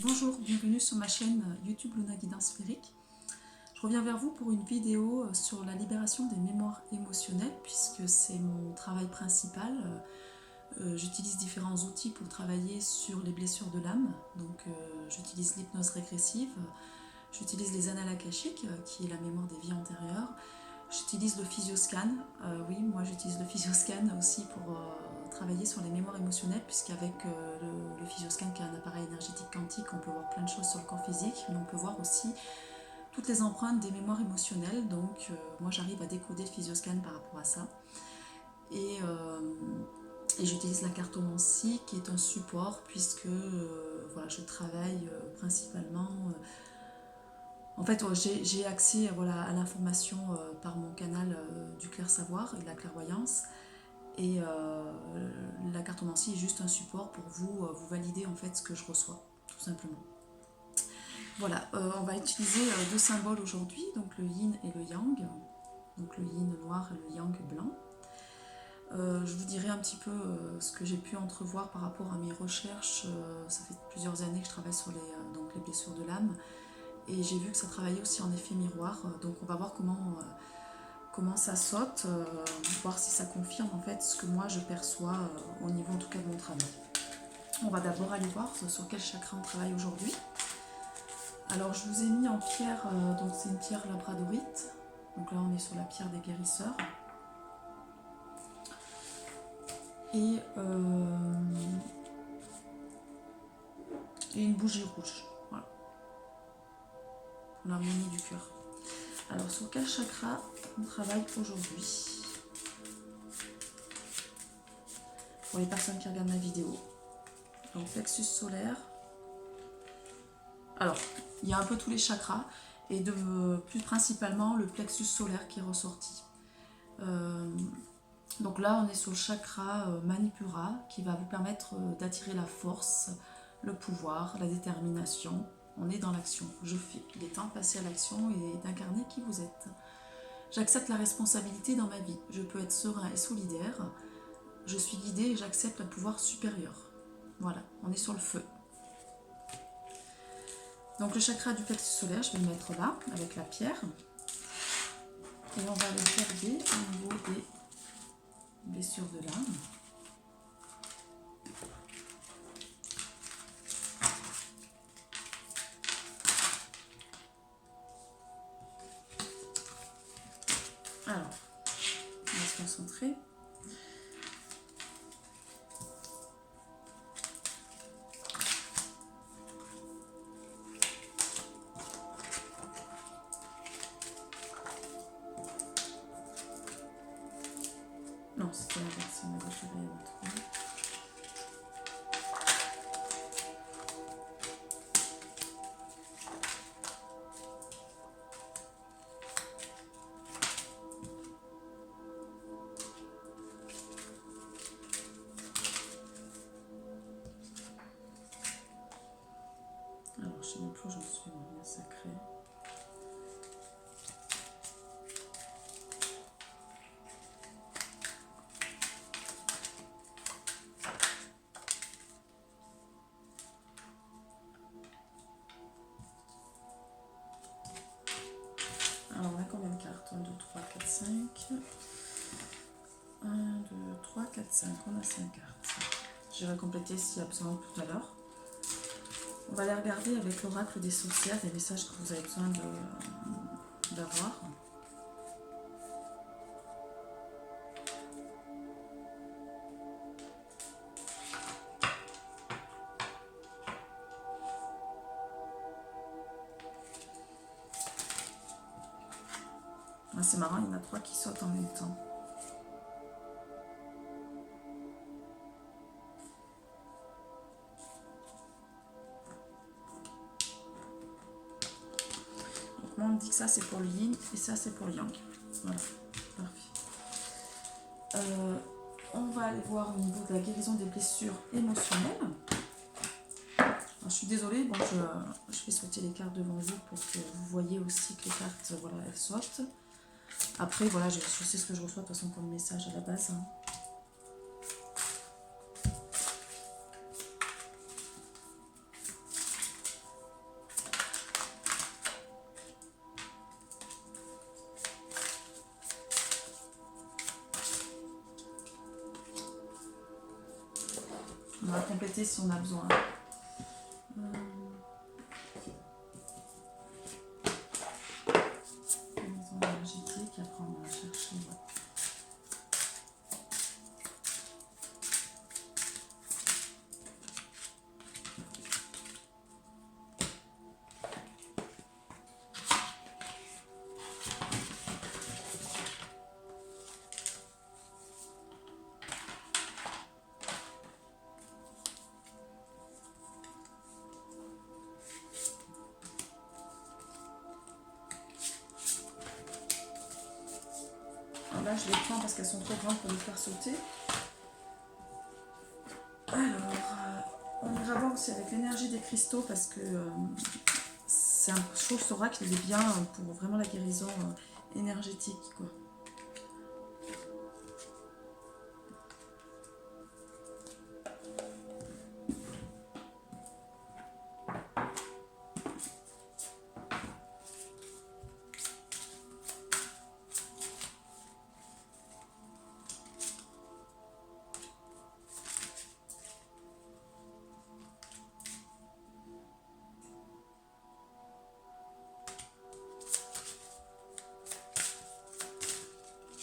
Bonjour, bienvenue sur ma chaîne YouTube Luna Guidance Sphérique. Je reviens vers vous pour une vidéo sur la libération des mémoires émotionnelles puisque c'est mon travail principal. J'utilise différents outils pour travailler sur les blessures de l'âme. Donc j'utilise l'hypnose régressive, j'utilise les annales akashiques qui est la mémoire des vies antérieures. J'utilise le physioscan. Oui, moi j'utilise le physioscan aussi pour travailler sur les mémoires émotionnelles, puisqu'avec le physioscan, qui est un appareil énergétique quantique, on peut voir plein de choses sur le corps physique, mais on peut voir aussi toutes les empreintes des mémoires émotionnelles. Donc moi j'arrive à décoder le physioscan par rapport à ça. Et j'utilise la cartomancie, qui est un support, puisque voilà, je travaille principalement... En fait, j'ai accès à l'information par mon canal du clair savoir et de la clairvoyance. Et la cartomancie est juste un support pour vous valider en fait ce que je reçois, tout simplement. Voilà, on va utiliser deux symboles aujourd'hui, donc le yin et le yang. Donc le yin noir et le yang blanc. Je vous dirai un petit peu ce que j'ai pu entrevoir par rapport à mes recherches. Ça fait plusieurs années que je travaille sur les blessures de l'âme. Et j'ai vu que ça travaillait aussi en effet miroir, donc on va voir comment ça saute, voir si ça confirme en fait ce que moi je perçois au niveau en tout cas de mon travail. On va d'abord aller voir sur quel chakra on travaille aujourd'hui. Alors je vous ai mis en pierre, donc c'est une pierre labradorite, donc là on est sur la pierre des guérisseurs. Et une bougie rouge. L'harmonie du cœur. Alors sur quel chakra on travaille aujourd'hui? Pour les personnes qui regardent ma vidéo. Donc plexus solaire. Alors, il y a un peu tous les chakras et plus principalement le plexus solaire qui est ressorti. Donc là on est sur le chakra Manipura qui va vous permettre d'attirer la force, le pouvoir, la détermination. On est dans l'action, je fais. Il est temps de passer à l'action et d'incarner qui vous êtes. J'accepte la responsabilité dans ma vie. Je peux être serein et solidaire. Je suis guidée et j'accepte un pouvoir supérieur. Voilà, on est sur le feu. Donc le chakra du plexus solaire, je vais le mettre là, avec la pierre. Et on va le regarder au niveau des blessures de l'âme. Alors, on va se concentrer. Non, c'était l'inverse, on va retiré un 3. Alors, je ne sais même plus où j'en suis, bien sacré. Alors, on a combien de cartes? 1, 2, 3, 4, 5. 1, 2, 3, 4, 5. On a 5 cartes. J'irai compléter s'il y a besoin tout à l'heure. On va aller regarder avec l'oracle des sorcières les messages que vous avez besoin d'avoir. Ah, c'est marrant, il y en a 3 qui sautent en même temps. Donc moi on me dit que ça c'est pour le yin et ça c'est pour le yang. Voilà, parfait. On va aller voir au niveau de la guérison des blessures émotionnelles. Alors, je suis désolée, bon, je vais sauter les cartes devant vous pour que vous voyez aussi que les cartes, voilà, elles sautent. Après, voilà, je sais ce que je reçois de toute façon comme message à la base. va compléter si on a besoin. Maison énergétique, après on va chercher. Ouais. Là, je les prends parce qu'elles sont trop grandes pour les faire sauter. Alors, on ira voir aussi avec l'énergie des cristaux parce que c'est un chose oracle, il est bien pour vraiment la guérison énergétique, quoi.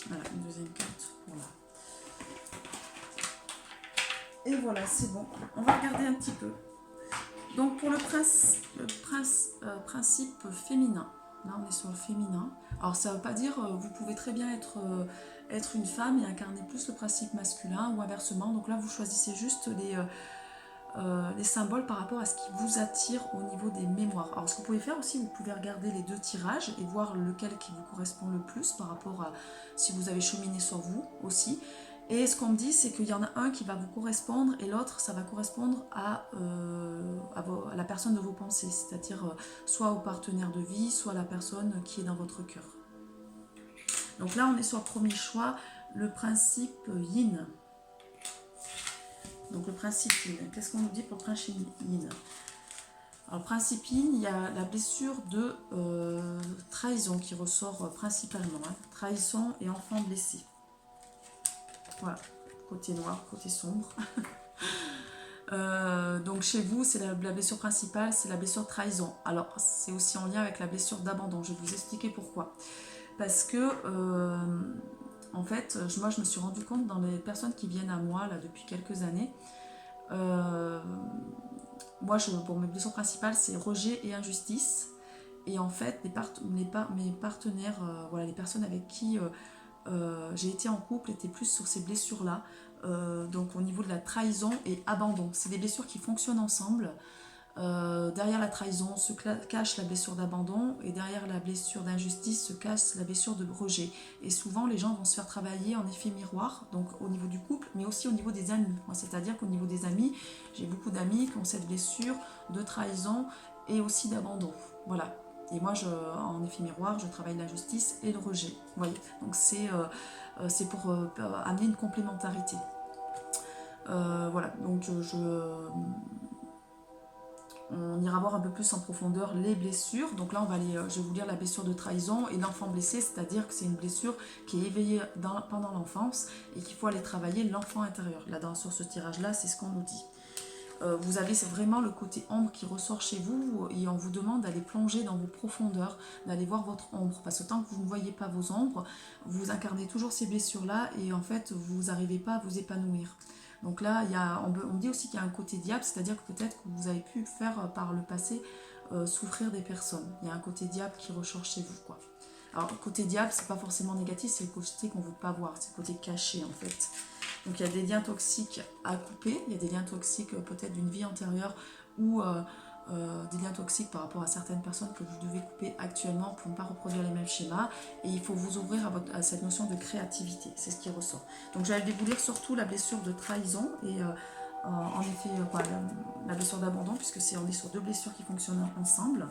Voilà, une deuxième carte pour là. Et voilà, c'est bon. On va regarder un petit peu. Donc pour le principe féminin, là on est sur le féminin. Alors ça ne veut pas dire, vous pouvez très bien être une femme et incarner plus le principe masculin ou inversement. Donc là vous choisissez juste les symboles par rapport à ce qui vous attire au niveau des mémoires. Alors ce que vous pouvez faire aussi, vous pouvez regarder les deux tirages et voir lequel qui vous correspond le plus par rapport à si vous avez cheminé sur vous aussi. Et ce qu'on me dit, c'est qu'il y en a un qui va vous correspondre et l'autre, ça va correspondre à la personne de vos pensées, c'est-à-dire soit au partenaire de vie, soit la personne qui est dans votre cœur. Donc là, on est sur le premier choix, le principe yin. Donc le principe yin, qu'est-ce qu'on nous dit pour le principe yin? Alors le principe yin, il y a la blessure de trahison qui ressort principalement, hein. Trahison et enfant blessé. Voilà, côté noir, côté sombre. Donc chez vous, c'est la blessure principale, c'est la blessure de trahison. Alors c'est aussi en lien avec la blessure d'abandon. Je vais vous expliquer pourquoi. Parce que en fait, moi je me suis rendu compte dans les personnes qui viennent à moi là depuis quelques années. Moi, pour mes blessures principales, c'est rejet et injustice. Et en fait, mes partenaires, voilà, les personnes avec qui j'ai été en couple étaient plus sur ces blessures-là. Donc au niveau de la trahison et abandon. C'est des blessures qui fonctionnent ensemble. Derrière la trahison se cache la blessure d'abandon et derrière la blessure d'injustice se cache la blessure de rejet. Et souvent les gens vont se faire travailler en effet miroir, donc au niveau du couple, mais aussi au niveau des amis. C'est-à-dire qu'au niveau des amis, j'ai beaucoup d'amis qui ont cette blessure de trahison et aussi d'abandon. Voilà. Et moi, en effet miroir, je travaille l'injustice et le rejet. Vous voyez. Donc c'est pour amener une complémentarité. Voilà. Donc on ira voir un peu plus en profondeur les blessures. Donc là, je vais vous lire la blessure de trahison et l'enfant blessé, c'est-à-dire que c'est une blessure qui est éveillée pendant l'enfance et qu'il faut aller travailler l'enfant intérieur. Là, sur ce tirage-là, c'est ce qu'on nous dit. Vous avez vraiment le côté ombre qui ressort chez vous et on vous demande d'aller plonger dans vos profondeurs, d'aller voir votre ombre. Parce que tant que vous ne voyez pas vos ombres, vous incarnez toujours ces blessures-là et en fait, vous n'arrivez pas à vous épanouir. Donc là, on dit aussi qu'il y a un côté diable, c'est-à-dire que peut-être que vous avez pu faire par le passé souffrir des personnes. Il y a un côté diable qui ressort chez vous, quoi. Alors, le côté diable, c'est pas forcément négatif, c'est le côté qu'on ne veut pas voir, c'est le côté caché, en fait. Donc, il y a des liens toxiques à couper, il y a des liens toxiques peut-être d'une vie antérieure ou des liens toxiques par rapport à certaines personnes que vous devez couper actuellement pour ne pas reproduire les mêmes schémas. Et il faut vous ouvrir à cette notion de créativité, c'est ce qui ressort. Donc, j'allais vous lire surtout la blessure de trahison et en effet la blessure d'abandon, puisque on est sur deux blessures qui fonctionnent ensemble.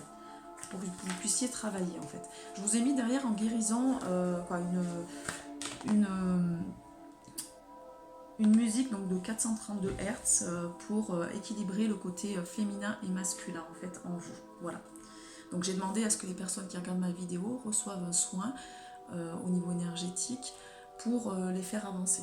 Pour que vous puissiez travailler en fait. Je vous ai mis derrière en guérison une musique donc de 432 Hz pour équilibrer le côté féminin et masculin en fait en vous. Voilà. Donc j'ai demandé à ce que les personnes qui regardent ma vidéo reçoivent un soin au niveau énergétique pour les faire avancer.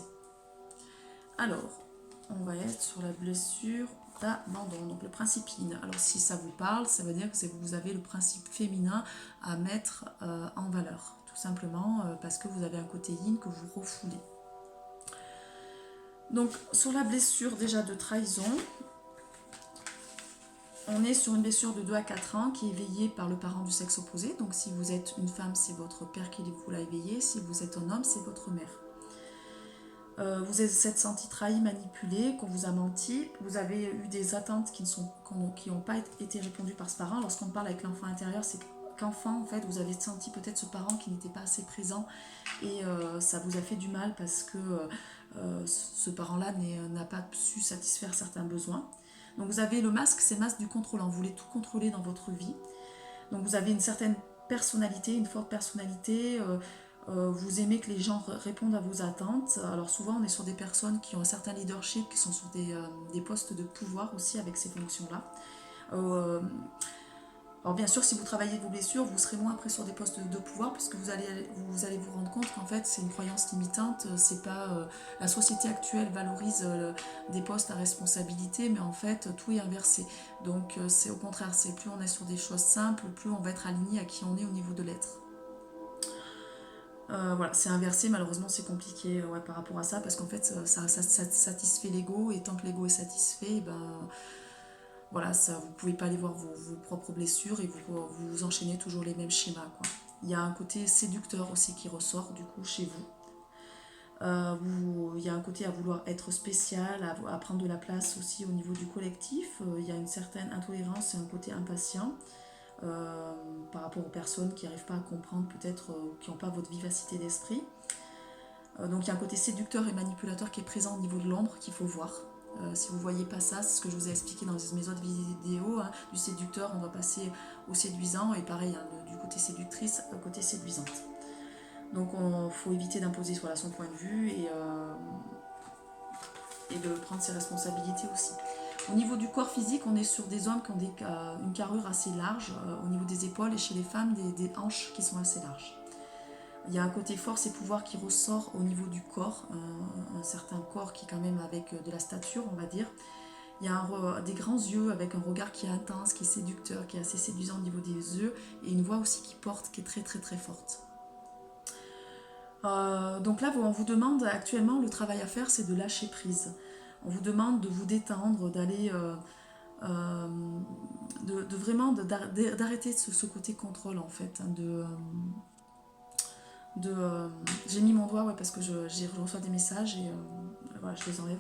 Alors, on va être sur la blessure d'abandon, donc le principe yin. Alors si ça vous parle, ça veut dire que vous avez le principe féminin à mettre en valeur, tout simplement parce que vous avez un côté yin que vous refoulez. Donc sur la blessure déjà de trahison, on est sur une blessure de 2 à 4 ans qui est éveillée par le parent du sexe opposé. Donc si vous êtes une femme, c'est votre père qui vous l'a éveillée. Si vous êtes un homme, c'est votre mère. Vous êtes senti trahi, manipulé, qu'on vous a menti. Vous avez eu des attentes qui n'ont pas été répondues par ce parent. Lorsqu'on parle avec l'enfant intérieur, c'est qu'enfant, en fait, vous avez senti peut-être ce parent qui n'était pas assez présent et ça vous a fait du mal parce que ce parent-là n'a pas su satisfaire certains besoins. Donc vous avez le masque, c'est le masque du contrôlant. Vous voulez tout contrôler dans votre vie. Donc vous avez une certaine personnalité, une forte personnalité. Vous aimez que les gens répondent à vos attentes. Alors souvent on est sur des personnes qui ont un certain leadership, qui sont sur des postes de pouvoir aussi avec ces fonctions-là. Alors bien sûr, si vous travaillez vos blessures, vous serez moins après sur des postes de pouvoir, puisque vous allez vous rendre compte qu'en fait c'est une croyance limitante. C'est pas la société actuelle valorise des postes à responsabilité, mais en fait tout est inversé. Donc c'est au contraire, c'est plus on est sur des choses simples, plus on va être aligné à qui on est au niveau de l'être. Voilà, c'est inversé, malheureusement c'est compliqué par rapport à ça, parce qu'en fait ça satisfait l'ego, et tant que l'ego est satisfait, voilà, ça, vous ne pouvez pas aller voir vos propres blessures et vous enchaînez toujours les mêmes schémas, quoi. Il y a un côté séducteur aussi qui ressort du coup chez vous. Il y a un côté à vouloir être spécial, à prendre de la place aussi au niveau du collectif. Il y a une certaine intolérance et un côté impatient par rapport aux personnes qui n'arrivent pas à comprendre, peut-être qui n'ont pas votre vivacité d'esprit. Donc il y a un côté séducteur et manipulateur qui est présent au niveau de l'ombre qu'il faut voir. Si vous ne voyez pas ça, c'est ce que je vous ai expliqué dans mes autres vidéos, hein, du séducteur on va passer au séduisant, et pareil hein, du côté séductrice au côté séduisante. Donc il faut éviter d'imposer voilà, son point de vue et de prendre ses responsabilités aussi. Au niveau du corps physique, on est sur des hommes qui ont une carrure assez large au niveau des épaules, et chez les femmes des hanches qui sont assez larges. Il y a un côté force et pouvoir qui ressort au niveau du corps, un certain corps qui est quand même avec de la stature, on va dire. Il y a des grands yeux avec un regard qui est intense, qui est séducteur, qui est assez séduisant au niveau des yeux, et une voix aussi qui porte, qui est très très très forte. Donc là, on vous demande actuellement, le travail à faire, c'est de lâcher prise. On vous demande de vous détendre, d'aller... de vraiment d'arrêter ce côté contrôle en fait, j'ai mis mon doigt parce que je reçois des messages et voilà, je les enlève.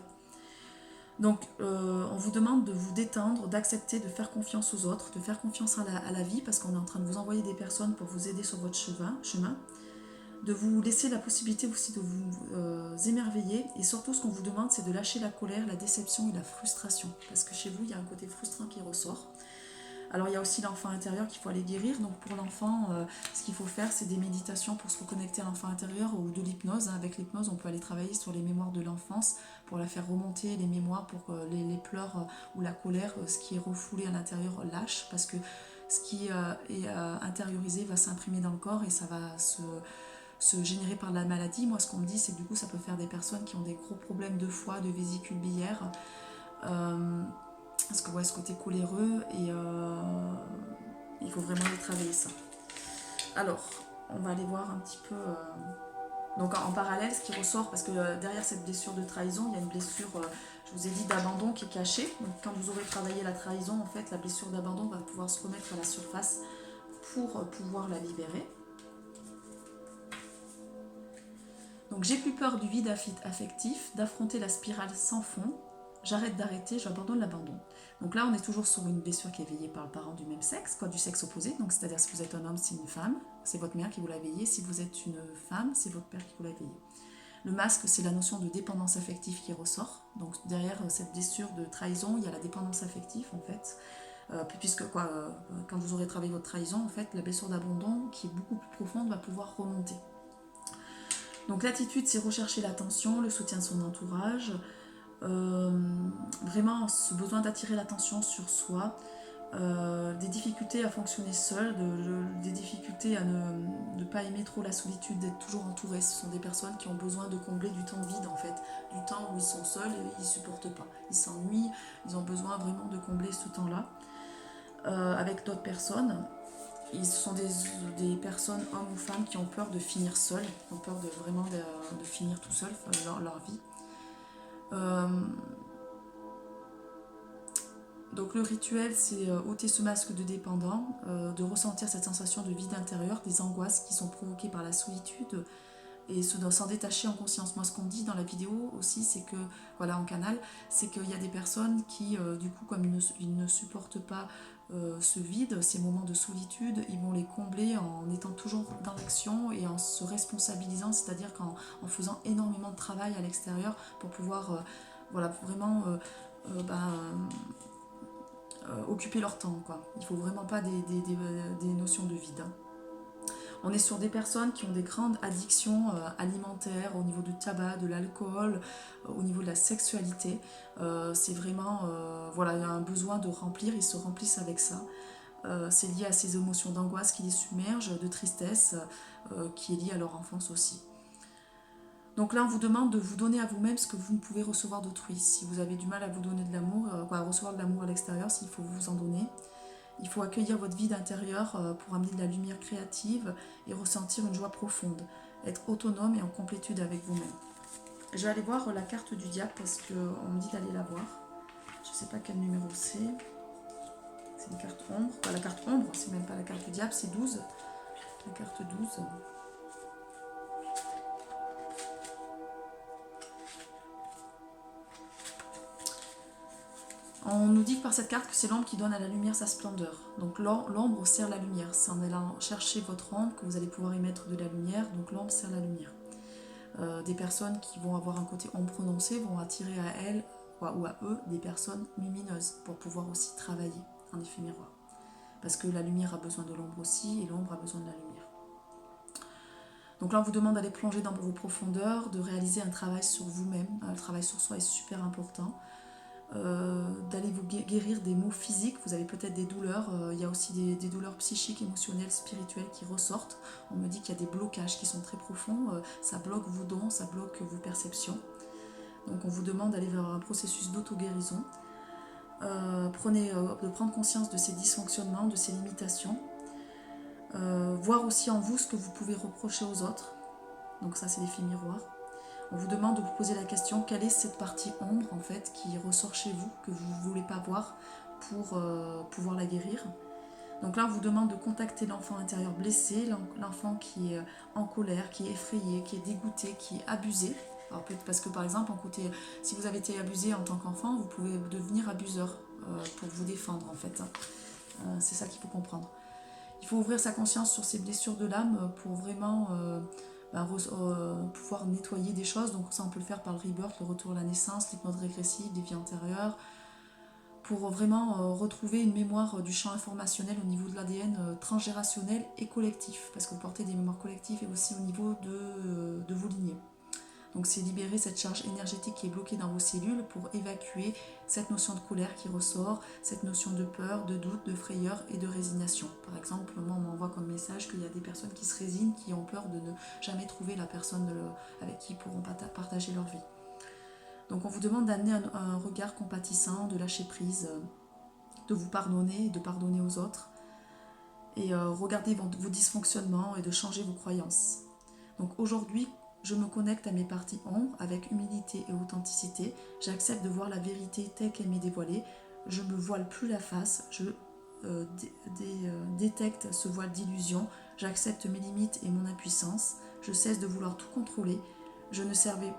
Donc on vous demande de vous détendre, d'accepter, de faire confiance aux autres, de faire confiance à la vie, parce qu'on est en train de vous envoyer des personnes pour vous aider sur votre chemin, de vous laisser la possibilité aussi de vous émerveiller, et surtout ce qu'on vous demande c'est de lâcher la colère, la déception et la frustration, parce que chez vous il y a un côté frustrant qui ressort. Alors il y a aussi l'enfant intérieur qu'il faut aller guérir. Donc pour l'enfant, ce qu'il faut faire, c'est des méditations pour se reconnecter à l'enfant intérieur, ou de l'hypnose. Avec l'hypnose, on peut aller travailler sur les mémoires de l'enfance pour la faire remonter, les mémoires, pour que les pleurs ou la colère, ce qui est refoulé à l'intérieur, lâche, parce que ce qui est intériorisé va s'imprimer dans le corps et ça va se générer par la maladie. Moi, ce qu'on me dit, c'est que du coup, ça peut faire des personnes qui ont des gros problèmes de foie, de vésicule biliaire. Parce que ouais, ce côté coléreux, et il faut vraiment aller travailler ça. Alors, on va aller voir un petit peu... Donc en parallèle, ce qui ressort, parce que derrière cette blessure de trahison, il y a une blessure, je vous ai dit, d'abandon qui est cachée. Donc quand vous aurez travaillé la trahison, en fait, la blessure d'abandon va pouvoir se remettre à la surface pour pouvoir la libérer. Donc j'ai plus peur du vide affectif, d'affronter la spirale sans fond. J'arrête d'arrêter, j'abandonne l'abandon. Donc là, on est toujours sur une blessure qui est éveillée par le parent du même sexe, du sexe opposé. Donc c'est-à-dire si vous êtes un homme, c'est une femme, c'est votre mère qui vous l'a éveillé. Si vous êtes une femme, c'est votre père qui vous l'a éveillé. Le masque, c'est la notion de dépendance affective qui ressort. Donc derrière cette blessure de trahison, il y a la dépendance affective en fait. Puisque quand vous aurez travaillé votre trahison, en fait, la blessure d'abandon, qui est beaucoup plus profonde, va pouvoir remonter. Donc l'attitude, c'est rechercher l'attention, le soutien de son entourage. Vraiment ce besoin d'attirer l'attention sur soi, des difficultés à fonctionner seul, des difficultés à ne pas aimer trop la solitude, d'être toujours entouré. Ce sont des personnes qui ont besoin de combler du temps vide en fait, du temps où ils sont seuls et ils ne supportent pas. Ils s'ennuient, ils ont besoin vraiment de combler ce temps-là avec d'autres personnes. Ce sont des personnes, hommes ou femmes, qui ont peur de finir seuls, qui ont peur de finir tout seul leur vie. Donc le rituel, c'est ôter ce masque de dépendant, de ressentir cette sensation de vide intérieur, des angoisses qui sont provoquées par la solitude et s'en détacher en conscience. Moi, ce qu'on dit dans la vidéo aussi, c'est que, voilà, en canal, c'est qu'il y a des personnes qui, du coup, comme ils ne supportent pas ce vide, ces moments de solitude, ils vont les combler en étant toujours dans l'action et en se responsabilisant, c'est-à-dire qu'en faisant énormément de travail à l'extérieur pour pouvoir, voilà, vraiment occuper leur temps, quoi. Il ne faut vraiment pas des notions de vide. Hein. On est sur des personnes qui ont des grandes addictions alimentaires au niveau du tabac, de l'alcool, au niveau de la sexualité. C'est vraiment, voilà, il y a un besoin de remplir, ils se remplissent avec ça. C'est lié à ces émotions d'angoisse qui les submergent, de tristesse, qui est liée à leur enfance aussi. Donc là, on vous demande de vous donner à vous-même ce que vous ne pouvez recevoir d'autrui. Si vous avez du mal à vous donner de l'amour, à recevoir de l'amour à l'extérieur, s'il faut vous en donner. Il faut accueillir votre vide intérieur pour amener de la lumière créative et ressentir une joie profonde. Être autonome et en complétude avec vous-même. Je vais aller voir la carte du diable parce qu'on me dit d'aller la voir. Je ne sais pas quel numéro c'est. C'est une carte ombre. Enfin, la carte ombre, c'est même pas la carte du diable, c'est 12. La carte 12. On nous dit par cette carte que c'est l'ombre qui donne à la lumière sa splendeur. Donc l'ombre sert la lumière. C'est en allant chercher votre ombre que vous allez pouvoir émettre de la lumière. Donc l'ombre sert la lumière. Des personnes qui vont avoir un côté ombre prononcé vont attirer à elles ou à eux des personnes lumineuses pour pouvoir aussi travailler en effet miroir. Parce que la lumière a besoin de l'ombre aussi et l'ombre a besoin de la lumière. Donc là on vous demande d'aller plonger dans vos profondeurs, de réaliser un travail sur vous-même. Le travail sur soi est super important. D'aller vous guérir des maux physiques, vous avez peut-être des douleurs, il y a aussi des douleurs psychiques, émotionnelles, spirituelles qui ressortent. On me dit qu'il y a des blocages qui sont très profonds, ça bloque vos dons, ça bloque vos perceptions. Donc on vous demande d'aller vers un processus d'auto-guérison. De prendre conscience de ces dysfonctionnements, de ces limitations. Voir aussi en vous ce que vous pouvez reprocher aux autres. Donc ça c'est l'effet miroir. On vous demande de vous poser la question, quelle est cette partie ombre en fait qui ressort chez vous, que vous ne voulez pas voir pour pouvoir la guérir. Donc là on vous demande de contacter l'enfant intérieur blessé, l'enfant qui est en colère, qui est effrayé, qui est dégoûté, qui est abusé. Alors peut-être parce que par exemple, si vous avez été abusé en tant qu'enfant, vous pouvez devenir abuseur pour vous défendre en fait. C'est ça qu'il faut comprendre. Il faut ouvrir sa conscience sur ces blessures de l'âme pour vraiment pouvoir nettoyer des choses. Donc ça on peut le faire par le rebirth, le retour à la naissance, l'hypnose régressive, les vies antérieures, pour vraiment retrouver une mémoire du champ informationnel au niveau de l'ADN transgénérationnel et collectif, parce que vous portez des mémoires collectives et aussi au niveau de vos lignées. Donc c'est libérer cette charge énergétique qui est bloquée dans vos cellules pour évacuer cette notion de colère qui ressort, cette notion de peur, de doute, de frayeur et de résignation. Par exemple, moi on m'envoie comme message qu'il y a des personnes qui se résignent, qui ont peur de ne jamais trouver la personne avec qui ils pourront partager leur vie. Donc on vous demande d'amener un regard compatissant, de lâcher prise, de vous pardonner et de pardonner aux autres. Et regarder vos dysfonctionnements et de changer vos croyances. Donc aujourd'hui, je me connecte à mes parties ombres avec humilité et authenticité. J'accepte de voir la vérité telle qu'elle m'est dévoilée. Je ne me voile plus la face. Je détecte ce voile d'illusion. J'accepte mes limites et mon impuissance. Je cesse de vouloir tout contrôler. Je ne survis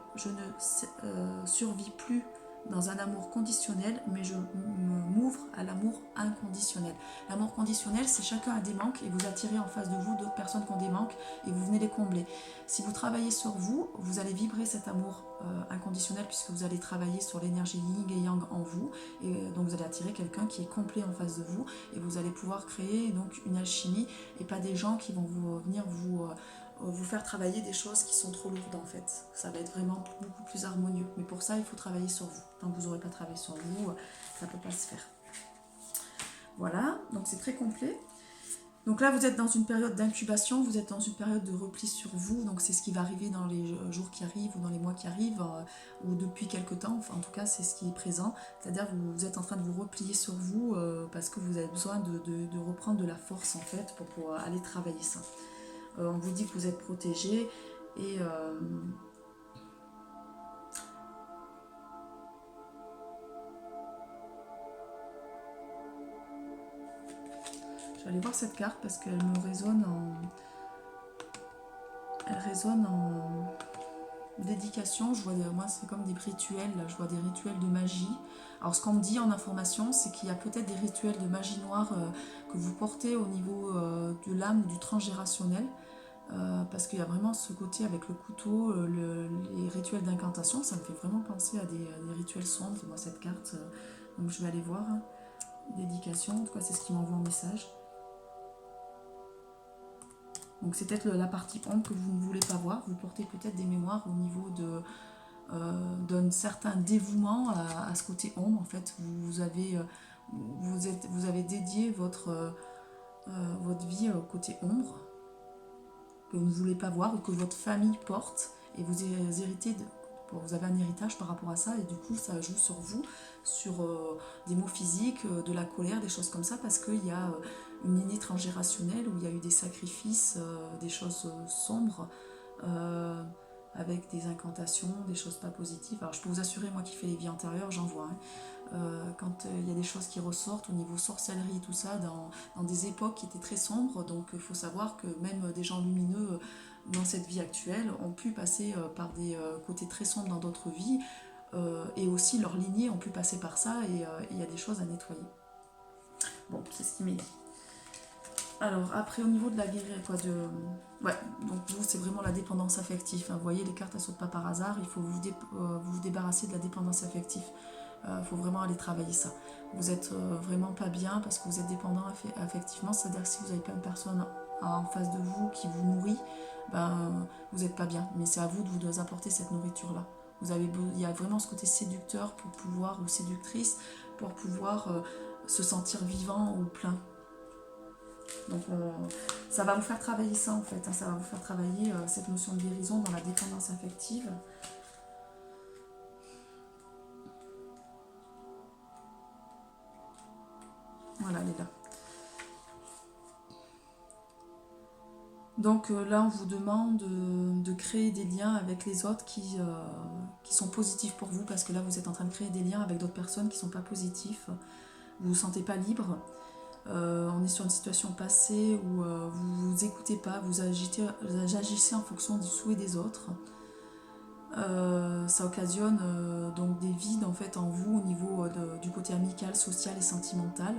plus dans un amour conditionnel, mais je m'ouvre à l'amour inconditionnel. L'amour conditionnel, c'est chacun a des manques et vous attirez en face de vous d'autres personnes qui ont des manques et vous venez les combler. Si vous travaillez sur vous, vous allez vibrer cet amour inconditionnel puisque vous allez travailler sur l'énergie yin et yang en vous et donc vous allez attirer quelqu'un qui est complet en face de vous et vous allez pouvoir créer donc une alchimie et pas des gens qui vont venir vous faire travailler des choses qui sont trop lourdes en fait. Ça va être vraiment beaucoup plus harmonieux. Mais pour ça, il faut travailler sur vous. Tant que vous n'aurez pas travaillé sur vous, ça ne peut pas se faire. Voilà, donc c'est très complet. Donc là, vous êtes dans une période d'incubation, vous êtes dans une période de repli sur vous, donc c'est ce qui va arriver dans les jours qui arrivent ou dans les mois qui arrivent, ou depuis quelque temps, enfin en tout cas c'est ce qui est présent, c'est-à-dire que vous êtes en train de vous replier sur vous parce que vous avez besoin de reprendre de la force en fait pour pouvoir aller travailler ça. On vous dit que vous êtes protégé et... je vais aller voir cette carte parce qu'elle me résonne en... Elle résonne en dédication. Je vois moi c'est comme des rituels, je vois des rituels de magie. Alors ce qu'on me dit en information, c'est qu'il y a peut-être des rituels de magie noire que vous portez au niveau de l'âme ou du transgérationnel. Parce qu'il y a vraiment ce côté avec le couteau, les rituels d'incantation, ça me fait vraiment penser à des rituels sombres, moi cette carte. Donc je vais aller voir. Hein. Dédication, en tout cas c'est ce qui m'envoie en message. Donc c'est peut-être la partie ombre que vous ne voulez pas voir. Vous portez peut-être des mémoires au niveau d'un certain dévouement à ce côté ombre. En fait, vous avez dédié votre vie au côté ombre que vous ne voulez pas voir ou que votre famille porte et vous héritez vous avez un héritage par rapport à ça et du coup ça joue sur vous, sur des maux physiques, de la colère, des choses comme ça parce qu'il y a une lignée transgérationnelle où il y a eu des sacrifices, des choses sombres avec des incantations, des choses pas positives. Alors je peux vous assurer, moi qui fais les vies antérieures, j'en vois. Hein. Quand il y a des choses qui ressortent au niveau sorcellerie et tout ça, dans des époques qui étaient très sombres, donc il faut savoir que même des gens lumineux dans cette vie actuelle ont pu passer par des côtés très sombres dans d'autres vies, et aussi leurs lignées ont pu passer par ça, et il y a des choses à nettoyer. Bon, c'est ce qui m'est dit. Alors, après, au niveau de la guérison, quoi, ouais, donc vous, c'est vraiment la dépendance affective. Hein. Vous voyez, les cartes, elles sautent pas par hasard, il faut vous débarrasser de la dépendance affective. Faut vraiment aller travailler ça. Vous êtes vraiment pas bien parce que vous êtes dépendant affectivement, c'est-à-dire que si vous n'avez pas une personne en face de vous qui vous nourrit, ben, vous n'êtes pas bien. Mais c'est à vous de vous apporter cette nourriture-là. Il y a vraiment ce côté séducteur pour pouvoir, ou séductrice, pour pouvoir se sentir vivant ou plein. Donc ça va vous faire travailler ça en fait, hein, ça va vous faire travailler cette notion de guérison dans la dépendance affective. Voilà, elle est là. Donc là, on vous demande de créer des liens avec les autres qui sont positifs pour vous, parce que là, vous êtes en train de créer des liens avec d'autres personnes qui ne sont pas positifs. Vous ne vous sentez pas libre. On est sur une situation passée où vous ne vous écoutez pas, vous agissez en fonction du souhait des autres. Ça occasionne donc des vides en fait en vous au niveau du côté amical, social et sentimental.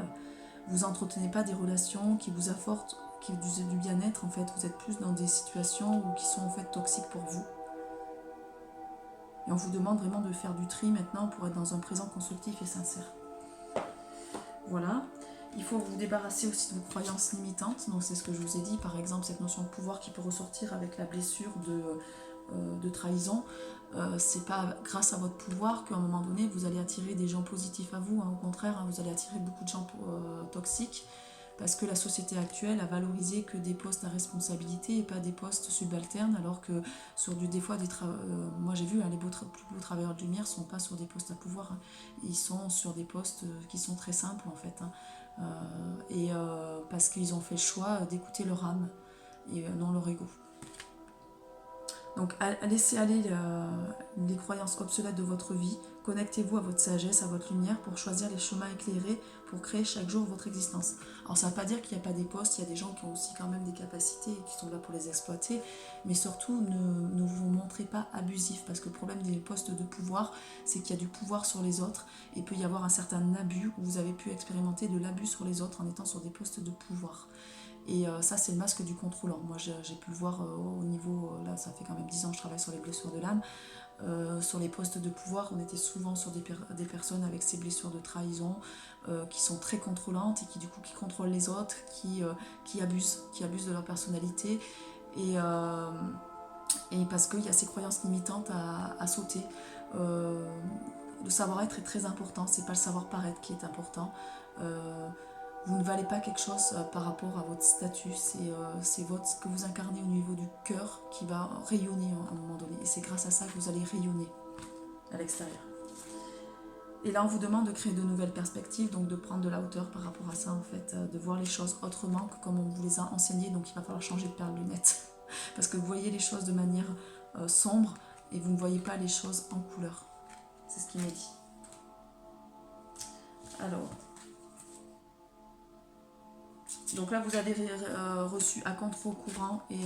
Vous entretenez pas des relations qui vous apportent du bien-être en fait. Vous êtes plus dans des situations qui sont en fait toxiques pour vous. Et on vous demande vraiment de faire du tri maintenant pour être dans un présent constructif et sincère. Voilà. Il faut vous débarrasser aussi de vos croyances limitantes. Donc c'est ce que je vous ai dit, par exemple cette notion de pouvoir qui peut ressortir avec la blessure de trahison. C'est pas grâce à votre pouvoir qu'à un moment donné vous allez attirer des gens positifs à vous. Hein. Au contraire, hein, vous allez attirer beaucoup de gens toxiques parce que la société actuelle a valorisé que des postes à responsabilité et pas des postes subalternes, alors que sur des fois moi j'ai vu, hein, les plus beaux travailleurs de lumière sont pas sur des postes à pouvoir, hein. Ils sont sur des postes qui sont très simples en fait, hein. Parce qu'ils ont fait le choix d'écouter leur âme et non leur ego. Donc laissez aller les croyances obsolètes de votre vie, connectez-vous à votre sagesse, à votre lumière pour choisir les chemins éclairés pour créer chaque jour votre existence. Alors ça ne veut pas dire qu'il n'y a pas des postes, il y a des gens qui ont aussi quand même des capacités et qui sont là pour les exploiter, mais surtout ne vous montrez pas abusif, parce que le problème des postes de pouvoir, c'est qu'il y a du pouvoir sur les autres et il peut y avoir un certain abus où vous avez pu expérimenter de l'abus sur les autres en étant sur des postes de pouvoir. Et ça, c'est le masque du contrôlant. Moi, j'ai pu le voir au niveau... là, ça fait quand même 10 ans que je travaille sur les blessures de l'âme. Sur les postes de pouvoir, on était souvent sur des personnes avec ces blessures de trahison qui sont très contrôlantes et qui, du coup, qui contrôlent les autres, qui abusent de leur personnalité. Et parce qu'il y a ces croyances limitantes à sauter. Le savoir-être est très important. C'est pas le savoir-paraître qui est important. Vous ne valez pas quelque chose par rapport à votre statut, c'est ce que vous incarnez au niveau du cœur qui va rayonner à un moment donné. Et c'est grâce à ça que vous allez rayonner à l'extérieur. Et là, on vous demande de créer de nouvelles perspectives, donc de prendre de la hauteur par rapport à ça, en fait, de voir les choses autrement que comme on vous les a enseignées, donc il va falloir changer de paire de lunettes. Parce que vous voyez les choses de manière sombre et vous ne voyez pas les choses en couleur. C'est ce qu'il m'a dit. Alors, donc là, vous avez reçu à contre-courant et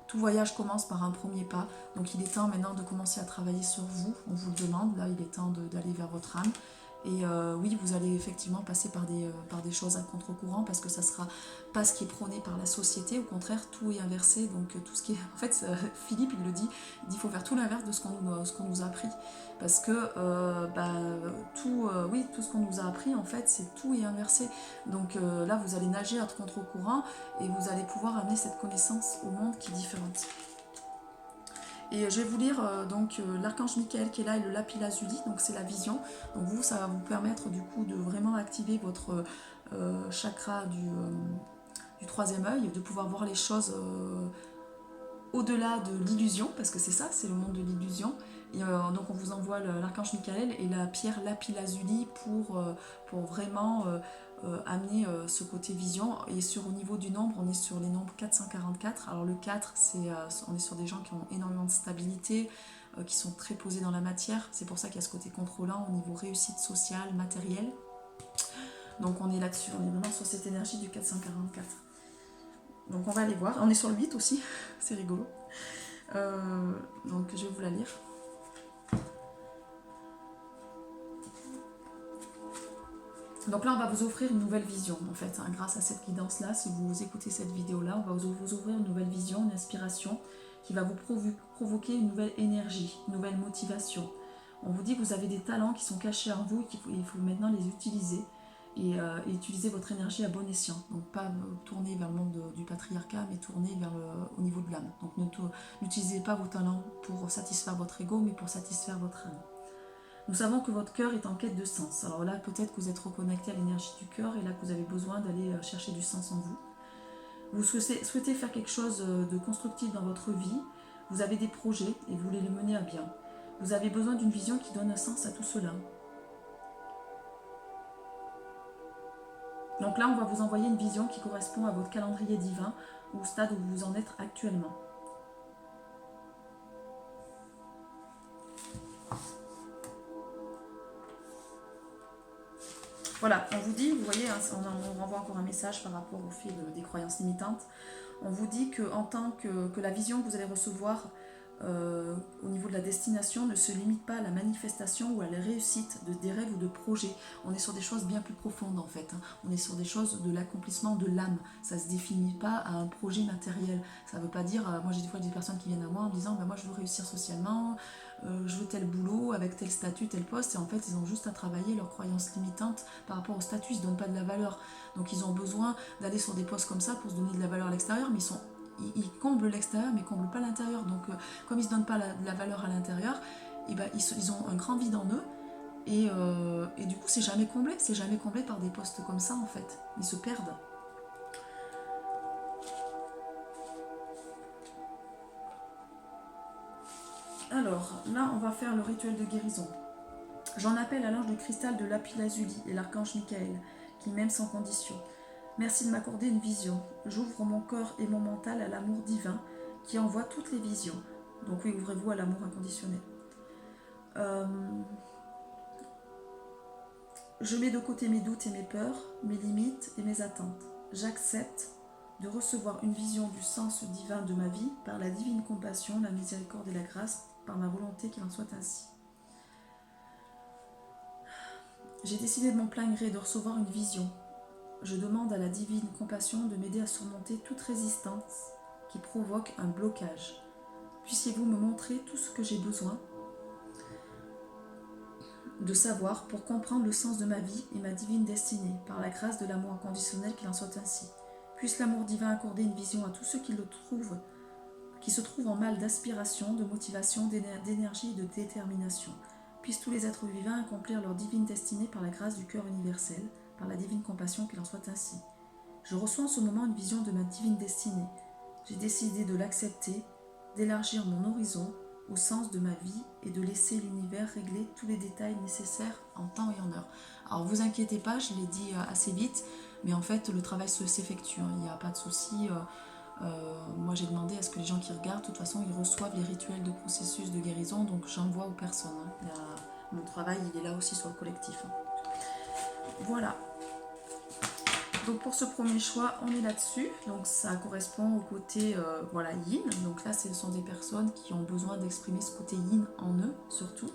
tout voyage commence par un premier pas. Donc il est temps maintenant de commencer à travailler sur vous. On vous le demande, là il est temps d'aller vers votre âme. Et oui, vous allez effectivement passer par des choses à contre-courant parce que ça sera pas ce qui est prôné par la société. Au contraire, tout est inversé. Donc tout ce qui est... En fait, Philippe, il le dit, il dit qu'il faut faire tout l'inverse de ce qu'on nous a appris. Parce que tout ce qu'on nous a appris, en fait, c'est tout est inversé. Donc là, vous allez nager à contre-courant et vous allez pouvoir amener cette connaissance au monde qui est différente. Et je vais vous lire l'archange Michael qui est là et le lapis lazuli, donc c'est la vision. Donc vous, ça va vous permettre du coup de vraiment activer votre chakra du troisième œil, de pouvoir voir les choses au-delà de l'illusion, parce que c'est ça, c'est le monde de l'illusion. Et donc on vous envoie l'archange Michael et la pierre lapis lazuli pour vraiment amener ce côté vision. Et au niveau du nombre, on est sur les nombres 444. Alors le 4, on est sur des gens qui ont énormément de stabilité, qui sont très posés dans la matière. C'est pour ça qu'il y a ce côté contrôlant au niveau réussite sociale, matérielle. Donc on est là-dessus, on est vraiment sur cette énergie du 444. Donc on va aller voir. On est sur le 8 aussi, c'est rigolo. Donc je vais vous la lire. Donc là, on va vous offrir une nouvelle vision, en fait, hein, grâce à cette guidance-là. Si vous écoutez cette vidéo-là, on va vous ouvrir une nouvelle vision, une inspiration qui va vous provoquer une nouvelle énergie, une nouvelle motivation. On vous dit que vous avez des talents qui sont cachés en vous et qu'il faut maintenant les utiliser et utiliser votre énergie à bon escient. Donc pas tourner vers le monde du patriarcat, mais tourner au niveau de l'âme. Donc n'utilisez pas vos talents pour satisfaire votre ego, mais pour satisfaire votre âme. Nous savons que votre cœur est en quête de sens. Alors là, peut-être que vous êtes reconnecté à l'énergie du cœur et là que vous avez besoin d'aller chercher du sens en vous. Vous souhaitez faire quelque chose de constructif dans votre vie. Vous avez des projets et vous voulez les mener à bien. Vous avez besoin d'une vision qui donne un sens à tout cela. Donc là, on va vous envoyer une vision qui correspond à votre calendrier divin ou au stade où vous en êtes actuellement. Voilà, on vous dit, vous voyez, on renvoie encore un message par rapport au fait des croyances limitantes. On vous dit que en tant que la vision que vous allez recevoir au niveau de la destination ne se limite pas à la manifestation ou à la réussite des rêves ou de projets. On est sur des choses bien plus profondes en fait. Hein. On est sur des choses de l'accomplissement de l'âme. Ça ne se définit pas à un projet matériel. Ça ne veut pas dire, moi j'ai des fois des personnes qui viennent à moi en me disant, moi je veux réussir socialement, je veux tel boulot, avec tel statut, tel poste, et en fait ils ont juste à travailler leurs croyances limitantes par rapport au statut, ils ne se donnent pas de la valeur. Donc ils ont besoin d'aller sur des postes comme ça pour se donner de la valeur à l'extérieur, mais ils comblent l'extérieur mais ils comblent pas l'intérieur. Donc comme ils se donnent pas de la valeur à l'intérieur, et ben, ils ont un grand vide en eux et du coup c'est jamais comblé par des postes comme ça en fait. Ils se perdent. Alors là on va faire le rituel de guérison. J'en appelle à l'ange de cristal de lapis lazuli et l'archange Michael qui m'aime sans condition. Merci de m'accorder une vision. J'ouvre mon corps et mon mental à l'amour divin qui envoie toutes les visions. Donc oui, ouvrez-vous à l'amour inconditionnel. Je mets de côté mes doutes et mes peurs, mes limites et mes attentes. J'accepte de recevoir une vision du sens divin de ma vie par la divine compassion, la miséricorde et la grâce, par ma volonté qu'il en soit ainsi. J'ai décidé de mon plein gré de recevoir une vision. Je demande à la divine compassion de m'aider à surmonter toute résistance qui provoque un blocage. Puissiez-vous me montrer tout ce que j'ai besoin de savoir pour comprendre le sens de ma vie et ma divine destinée, par la grâce de l'amour inconditionnel qu'il en soit ainsi. Puisse l'amour divin accorder une vision à tous ceux qui se trouvent en mal d'aspiration, de motivation, d'énergie et de détermination. Puissent tous les êtres vivants accomplir leur divine destinée par la grâce du cœur universel, par la divine compassion qu'il en soit ainsi. Je reçois en ce moment une vision de ma divine destinée. J'ai décidé de l'accepter, d'élargir mon horizon au sens de ma vie et de laisser l'univers régler tous les détails nécessaires en temps et en heure. Alors vous inquiétez pas, je l'ai dit assez vite, mais en fait le travail s'effectue, il n'y a pas de souci. Moi j'ai demandé à ce que les gens qui regardent, de toute façon ils reçoivent les rituels de processus de guérison, donc j'envoie aux personnes. Mon travail il est là aussi sur le collectif. Voilà. Donc pour ce premier choix, on est là-dessus. Donc ça correspond au côté voilà, yin. Donc là, ce sont des personnes qui ont besoin d'exprimer ce côté yin en eux, surtout.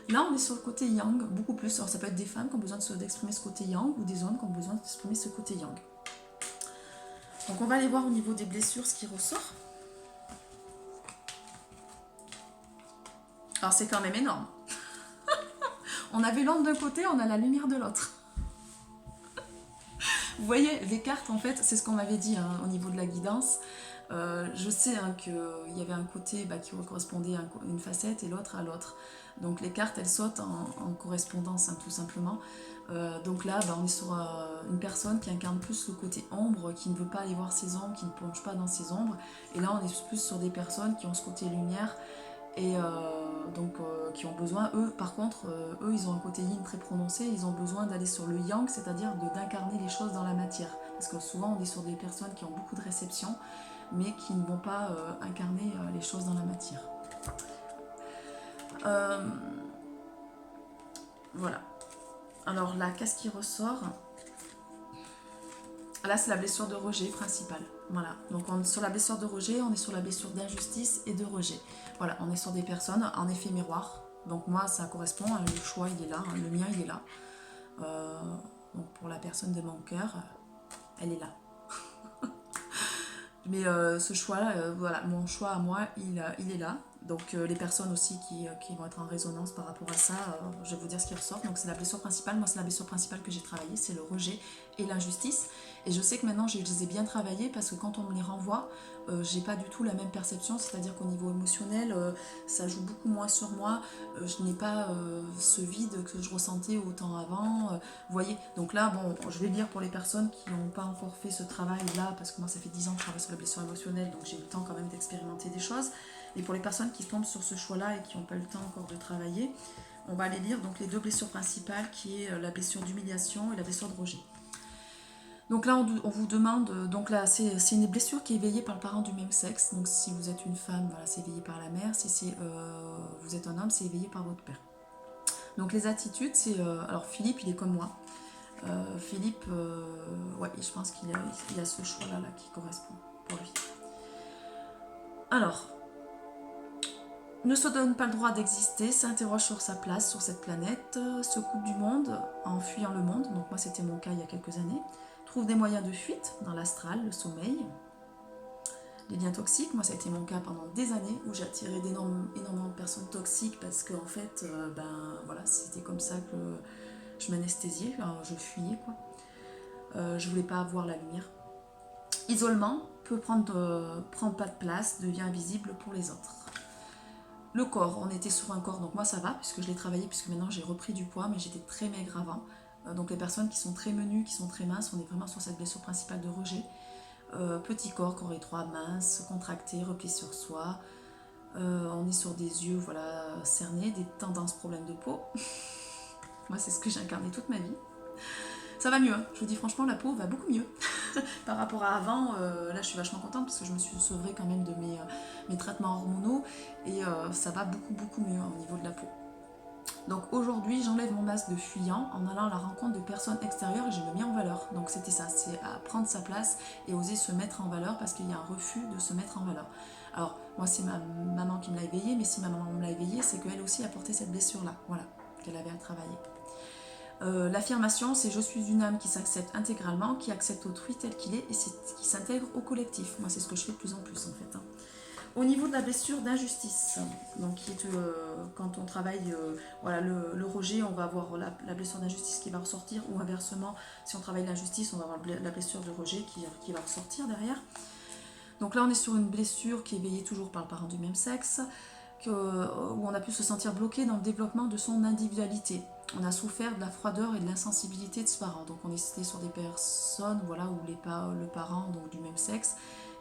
Là, on est sur le côté yang, beaucoup plus. Alors ça peut être des femmes qui ont besoin d'exprimer ce côté yang ou des hommes qui ont besoin d'exprimer ce côté yang. Donc on va aller voir au niveau des blessures ce qui ressort. Alors c'est quand même énorme. On avait l'ombre d'un côté, on a la lumière de l'autre. Vous voyez, les cartes, en fait, c'est ce qu'on m'avait dit au niveau de la guidance. Je sais qu'il y avait un côté qui correspondait à une facette et l'autre à l'autre. Donc les cartes, elles sautent en correspondance, tout simplement. Donc là, on est sur une personne qui incarne plus le côté ombre, qui ne veut pas aller voir ses ombres, qui ne plonge pas dans ses ombres. Et là, on est plus sur des personnes qui ont ce côté lumière et qui ont besoin, eux par contre, eux ils ont un côté yin très prononcé, ils ont besoin d'aller sur le yang, c'est-à-dire d'incarner les choses dans la matière, parce que souvent on est sur des personnes qui ont beaucoup de réception, mais qui ne vont pas incarner les choses dans la matière. Voilà. Alors là, qu'est-ce qui ressort ? Là, c'est la blessure de rejet principale. Voilà. Donc, sur la blessure de rejet, on est sur la blessure d'injustice et de rejet. Voilà, on est sur des personnes en effet miroir. Donc, moi, ça correspond. Le choix, il est là. Le mien, il est là. Donc, pour la personne de mon cœur, elle est là. Mais ce choix-là, voilà, mon choix à moi, il est là. Donc les personnes aussi qui vont être en résonance par rapport à ça, je vais vous dire ce qui ressort. Donc c'est la blessure principale. Moi, c'est la blessure principale que j'ai travaillée, c'est le rejet et l'injustice. Et je sais que maintenant, je les ai bien travaillées parce que quand on me les renvoie, j'ai pas du tout la même perception. C'est-à-dire qu'au niveau émotionnel, ça joue beaucoup moins sur moi. Je n'ai pas ce vide que je ressentais autant avant. Vous voyez. Donc là, bon, je vais lire pour les personnes qui n'ont pas encore fait ce travail-là, parce que moi, ça fait 10 ans que je travaille sur la blessure émotionnelle, donc j'ai eu le temps quand même d'expérimenter des choses. Et pour les personnes qui tombent sur ce choix-là et qui n'ont pas eu le temps encore de travailler, on va aller lire donc les deux blessures principales, qui est la blessure d'humiliation et la blessure de rejet. Donc là, on vous demande, donc là, c'est une blessure qui est éveillée par le parent du même sexe. Donc si vous êtes une femme, voilà, c'est éveillé par la mère. Si vous êtes un homme, c'est éveillé par votre père. Donc les attitudes, c'est... alors Philippe, il est comme moi. Philippe, ouais, je pense qu'il a ce choix-là qui correspond pour lui. Alors, ne se donne pas le droit d'exister, s'interroge sur sa place sur cette planète, se coupe du monde en fuyant le monde. Donc moi, c'était mon cas il y a quelques années. Trouve des moyens de fuite dans l'astral, le sommeil. Les liens toxiques, moi ça a été mon cas pendant des années où j'ai attiré énormément de personnes toxiques parce qu'en fait, voilà, c'était comme ça que je m'anesthésiais, je fuyais quoi. Je voulais pas avoir la lumière. Isolement peut prend pas de place, devient invisible pour les autres. Le corps, on était sur un corps, donc moi ça va puisque je l'ai travaillé, puisque maintenant j'ai repris du poids, mais j'étais très maigre avant. Donc les personnes qui sont très menues, qui sont très minces, on est vraiment sur cette blessure principale de rejet. Petit corps étroit, mince, contracté, replié sur soi. On est sur des yeux voilà, cernés, des tendances problèmes de peau. Moi c'est ce que j'ai incarné toute ma vie. Ça va mieux, hein. Je vous dis franchement, la peau va beaucoup mieux par rapport à avant. Là je suis vachement contente parce que je me suis sevrée quand même de mes traitements hormonaux et ça va beaucoup mieux au niveau de la peau. Donc aujourd'hui, j'enlève mon masque de fuyant en allant à la rencontre de personnes extérieures et je me mets en valeur. Donc c'était ça, c'est à prendre sa place et oser se mettre en valeur parce qu'il y a un refus de se mettre en valeur. Alors moi c'est ma maman qui me l'a éveillée, mais si ma maman me l'a éveillée, c'est qu'elle aussi a porté cette blessure-là, voilà, qu'elle avait à travailler. L'affirmation, c'est je suis une âme qui s'accepte intégralement, qui accepte autrui tel qu'il est et qui s'intègre au collectif. Moi c'est ce que je fais de plus en plus en fait. Au niveau de la blessure d'injustice, donc qui est quand on travaille voilà, le rejet, on va avoir la blessure d'injustice qui va ressortir, ou inversement, si on travaille l'injustice, on va avoir la blessure de rejet qui va ressortir derrière. Donc là, on est sur une blessure qui est éveillée toujours par le parent du même sexe, où on a pu se sentir bloqué dans le développement de son individualité. on a souffert de la froideur et de l'insensibilité de ce parent. Donc on était sur des personnes voilà, où le parent donc, du même sexe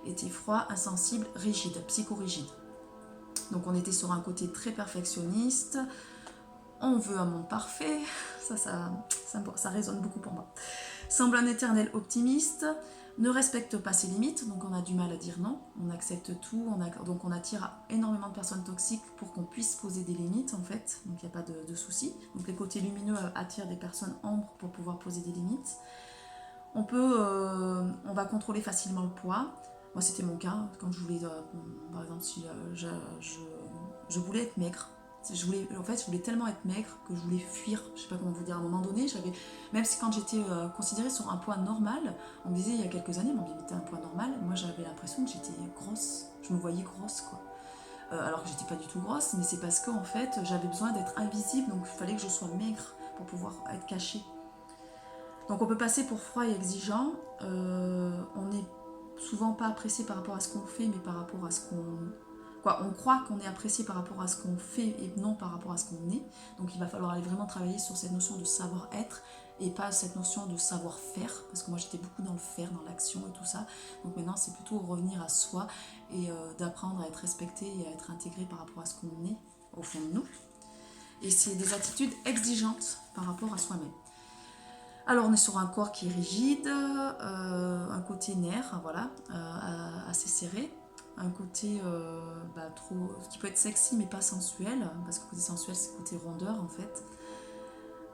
était froid, insensible, rigide, psychorigide. Donc on était sur un côté très perfectionniste, on veut un monde parfait, ça résonne beaucoup pour moi. Semble un éternel optimiste, ne respecte pas ses limites, donc on a du mal à dire non, on accepte tout, donc on attire énormément de personnes toxiques pour qu'on puisse poser des limites en fait, donc il n'y a pas de souci. Donc les côtés lumineux attirent des personnes ombres pour pouvoir poser des limites. On va contrôler facilement le poids. Moi c'était mon cas, quand je voulais, par exemple si je voulais être maigre, je voulais tellement être maigre que je voulais fuir, je sais pas comment vous dire, à un moment donné, même si quand j'étais considérée sur un poids normal, on me disait il y a quelques années, mon bébé était un poids normal, moi j'avais l'impression que j'étais grosse, je me voyais grosse quoi. Alors que j'étais pas du tout grosse, mais c'est parce que en fait j'avais besoin d'être invisible, donc il fallait que je sois maigre pour pouvoir être cachée. Donc on peut passer pour froid et exigeant, on n'est souvent pas apprécié par rapport à ce qu'on fait, mais par rapport à ce qu'on... on croit qu'on est apprécié par rapport à ce qu'on fait et non par rapport à ce qu'on est. Donc il va falloir aller vraiment travailler sur cette notion de savoir-être et pas cette notion de savoir-faire, parce que moi j'étais beaucoup dans le faire, dans l'action et tout ça. Donc maintenant c'est plutôt revenir à soi et d'apprendre à être respecté et à être intégré par rapport à ce qu'on est au fond de nous. Et c'est des attitudes exigeantes par rapport à soi-même. Alors on est sur un corps qui est rigide, un côté nerf, voilà, assez serré, un côté qui peut être sexy mais pas sensuel, parce que le côté sensuel c'est le côté rondeur en fait.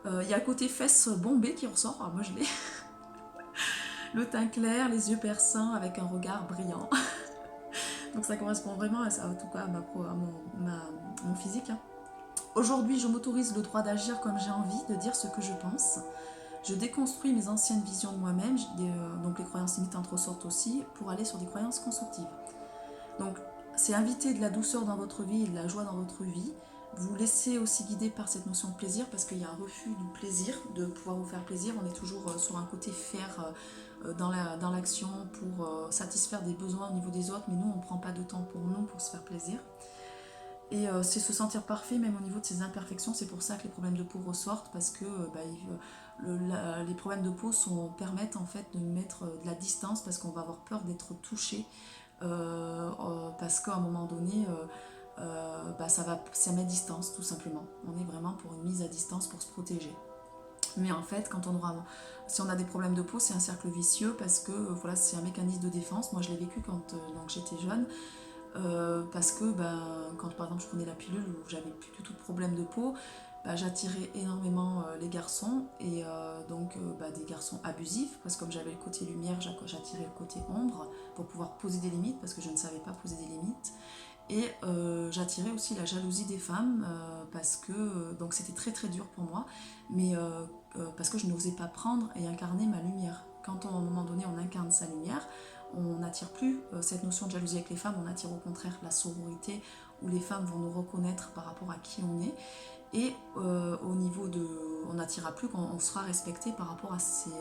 Il y a le côté fesses bombées qui ressort, alors moi je l'ai. Le teint clair, les yeux perçants avec un regard brillant. Donc ça correspond vraiment à ça, en tout cas à mon physique. Aujourd'hui je m'autorise le droit d'agir comme j'ai envie, de dire ce que je pense. Je déconstruis mes anciennes visions de moi-même, donc les croyances limitantes ressortent aussi, pour aller sur des croyances constructives. Donc c'est inviter de la douceur dans votre vie et de la joie dans votre vie. Vous laissez aussi guider par cette notion de plaisir, parce qu'il y a un refus du plaisir, de pouvoir vous faire plaisir. On est toujours sur un côté faire dans l'action pour satisfaire des besoins au niveau des autres, mais nous on ne prend pas de temps pour nous pour se faire plaisir. Et c'est se sentir parfait même au niveau de ses imperfections. C'est pour ça que les problèmes de peau ressortent, parce que les problèmes de peau permettent en fait de mettre de la distance, parce qu'on va avoir peur d'être touché, parce qu'à un moment donné ça met distance tout simplement. On est vraiment pour une mise à distance pour se protéger. Mais en fait, si on a des problèmes de peau, c'est un cercle vicieux, parce que voilà, c'est un mécanisme de défense. Moi je l'ai vécu quand donc j'étais jeune. Parce que quand par exemple je prenais la pilule où j'avais plus du tout de problème de peau, j'attirais énormément les garçons, et des garçons abusifs, parce que comme j'avais le côté lumière, j'attirais le côté ombre pour pouvoir poser des limites, parce que je ne savais pas poser des limites. Et j'attirais aussi la jalousie des femmes, parce que donc c'était très très dur pour moi, mais parce que je n'osais pas prendre et incarner ma lumière. Quand à un moment donné on incarne sa lumière, on n'attire plus cette notion de jalousie avec les femmes, on attire au contraire la sororité, où les femmes vont nous reconnaître par rapport à qui on est, et au niveau de... on n'attirera plus quand on sera respecté par rapport à ces...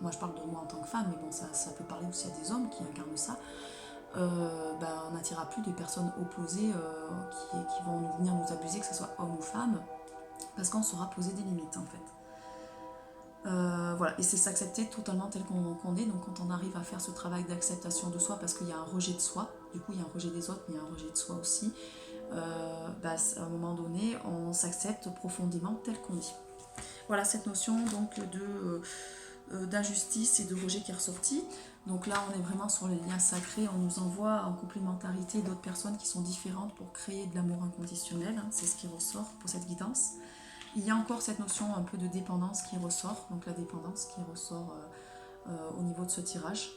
moi je parle de moi en tant que femme, mais bon ça peut parler aussi à des hommes qui incarnent ça. On n'attirera plus des personnes opposées qui vont venir nous abuser, que ce soit homme ou femme, parce qu'on saura poser des limites en fait. Voilà, et c'est s'accepter totalement tel qu'on est. Donc quand on arrive à faire ce travail d'acceptation de soi, parce qu'il y a un rejet de soi, du coup il y a un rejet des autres, mais il y a un rejet de soi aussi, à un moment donné on s'accepte profondément tel qu'on est. Voilà cette notion donc d'injustice et de rejet qui est ressortie. Donc là on est vraiment sur les liens sacrés, on nous envoie en complémentarité d'autres personnes qui sont différentes pour créer de l'amour inconditionnel, hein, c'est ce qui ressort pour cette guidance. Il y a encore cette notion un peu de dépendance qui ressort, donc la dépendance qui ressort au niveau de ce tirage.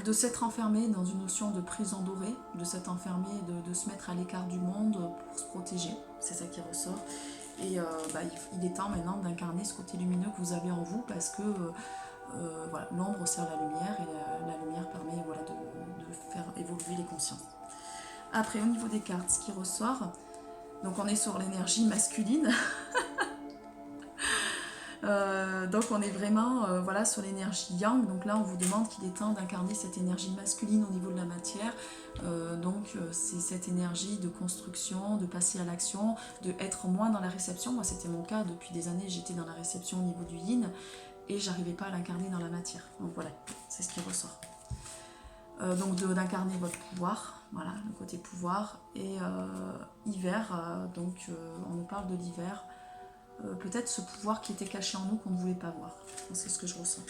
De s'être enfermé dans une notion de prison dorée, de s'être enfermé, de se mettre à l'écart du monde pour se protéger, c'est ça qui ressort. Et il est temps maintenant d'incarner ce côté lumineux que vous avez en vous, parce que voilà, l'ombre sert la lumière, et la lumière permet de faire évoluer les consciences. Après, au niveau des cartes, ce qui ressort, donc on est sur l'énergie masculine. Donc on est vraiment voilà, sur l'énergie yang. Donc là on vous demande qu'il est temps d'incarner cette énergie masculine au niveau de la matière. C'est cette énergie de construction, de passer à l'action, de être moins dans la réception. Moi c'était mon cas, depuis des années j'étais dans la réception au niveau du yin et j'arrivais pas à l'incarner dans la matière. Donc voilà, c'est ce qui ressort. Donc d'incarner votre pouvoir, voilà, le côté pouvoir. Et hiver, on nous parle de l'hiver. Peut-être ce pouvoir qui était caché en nous qu'on ne voulait pas voir. C'est ce que je ressens.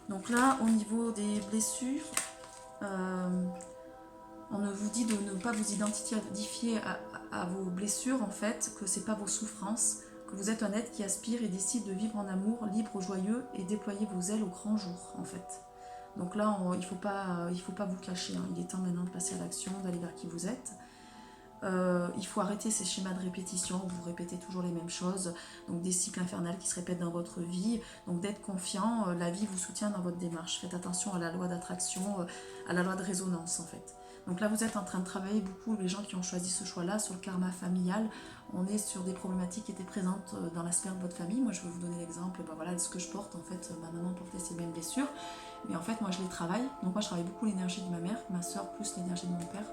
Donc là, au niveau des blessures, on vous dit de ne pas vous identifier à vos blessures, en fait, que c'est pas vos souffrances, que vous êtes un être qui aspire et décide de vivre en amour, libre, joyeux et déployer vos ailes au grand jour, en fait. Donc là, il ne faut pas vous cacher, hein. Il est temps maintenant de passer à l'action, d'aller vers qui vous êtes. Il faut arrêter ces schémas de répétition où vous répétez toujours les mêmes choses, donc des cycles infernaux qui se répètent dans votre vie, donc d'être confiant, la vie vous soutient dans votre démarche, faites attention à la loi d'attraction, à la loi de résonance en fait. Donc là vous êtes en train de travailler beaucoup, les gens qui ont choisi ce choix-là, sur le karma familial, on est sur des problématiques qui étaient présentes dans la sphère de votre famille. Moi je vais vous donner l'exemple, voilà ce que je porte, en fait ma maman portait ces mêmes blessures, mais en fait moi je les travaille, donc moi je travaille beaucoup l'énergie de ma mère, ma soeur plus l'énergie de mon père.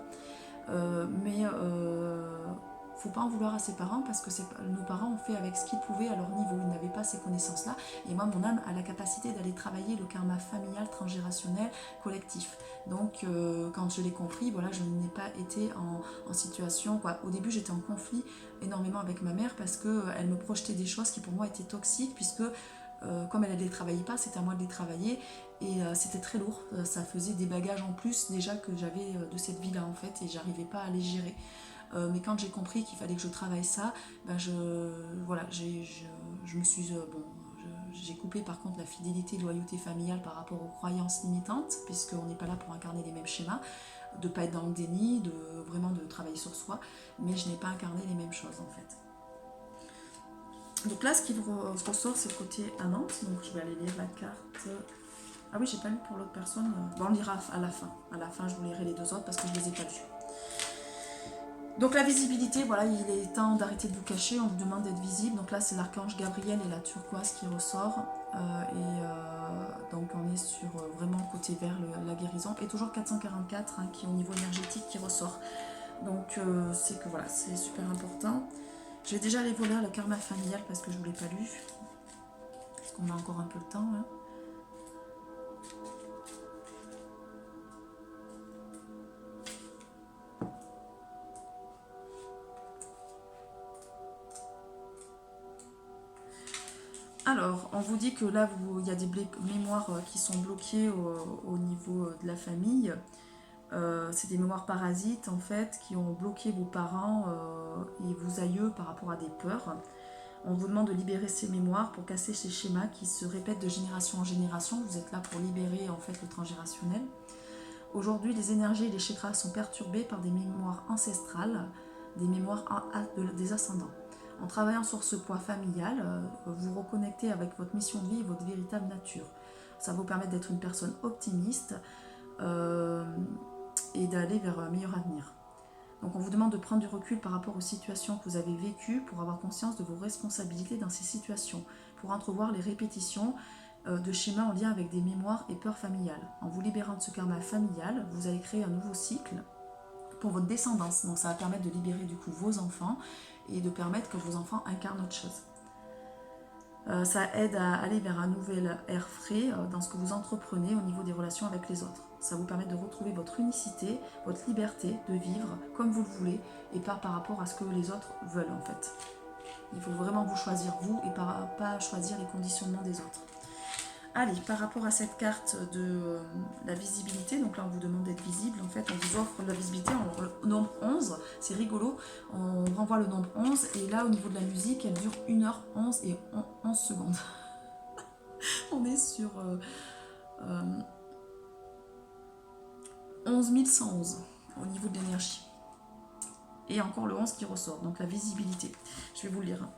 Faut pas en vouloir à ses parents parce que nos parents ont fait avec ce qu'ils pouvaient à leur niveau, ils n'avaient pas ces connaissances-là. Et moi, mon âme a la capacité d'aller travailler le karma familial, transgénérationnel, collectif. Donc, quand je l'ai compris, voilà, je n'ai pas été en situation, quoi. Au début, j'étais en conflit énormément avec ma mère parce qu'elle me projetait des choses qui pour moi étaient toxiques, puisque comme elle ne les travaillait pas, c'était à moi de les travailler. Et c'était très lourd, ça faisait des bagages en plus déjà que j'avais de cette vie-là en fait, et j'arrivais pas à les gérer. Mais quand j'ai compris qu'il fallait que je travaille ça, je me suis j'ai coupé par contre la fidélité et loyauté familiale par rapport aux croyances limitantes, puisqu'on n'est pas là pour incarner les mêmes schémas, de ne pas être dans le déni, de vraiment de travailler sur soi, mais je n'ai pas incarné les mêmes choses en fait. Donc là, ce qui ressort, c'est le côté amante. Donc je vais aller lire la carte. Ah oui, j'ai pas lu pour l'autre personne. Bon, on lira à la fin. À la fin, je vous lirai les deux autres parce que je les ai pas lus. Donc la visibilité, voilà, il est temps d'arrêter de vous cacher. On vous demande d'être visible. Donc là, c'est l'archange Gabriel et la turquoise qui ressort. Donc on est sur vraiment côté vert, la guérison. Et toujours 444 qui est au niveau énergétique qui ressort. Donc c'est que voilà, c'est super important. Je vais déjà aller voler le karma familial parce que je ne vous l'ai pas lu. Parce qu'on a encore un peu de temps là. Alors, on vous dit que là, il y a des mémoires qui sont bloquées au niveau de la famille. C'est des mémoires parasites en fait qui ont bloqué vos parents et vos aïeux par rapport à des peurs. On vous demande de libérer ces mémoires pour casser ces schémas qui se répètent de génération en génération. Vous êtes là pour libérer en fait le transgénérationnel. Aujourd'hui, les énergies et les chakras sont perturbés par des mémoires ancestrales, des mémoires des ascendants. En travaillant sur ce poids familial, vous reconnectez avec votre mission de vie et votre véritable nature. Ça vous permet d'être une personne optimiste et d'aller vers un meilleur avenir. Donc on vous demande de prendre du recul par rapport aux situations que vous avez vécues pour avoir conscience de vos responsabilités dans ces situations, pour entrevoir les répétitions de schémas en lien avec des mémoires et peurs familiales. En vous libérant de ce karma familial, vous allez créer un nouveau cycle pour votre descendance. Donc ça va permettre de libérer du coup vos enfants et de permettre que vos enfants incarnent autre chose. Ça aide à aller vers un nouvel air frais dans ce que vous entreprenez au niveau des relations avec les autres. Ça vous permet de retrouver votre unicité, votre liberté de vivre comme vous le voulez et pas par rapport à ce que les autres veulent en fait. Il faut vraiment vous choisir vous et pas choisir les conditionnements des autres. Allez, par rapport à cette carte de la visibilité, donc là on vous demande d'être visible, en fait on vous offre la visibilité en nombre 11, c'est rigolo, on renvoie le nombre 11 et là au niveau de la musique elle dure 1h11 et 11 secondes. On est sur 11 111 au niveau de l'énergie. Et encore le 11 qui ressort, donc la visibilité. Je vais vous le lire.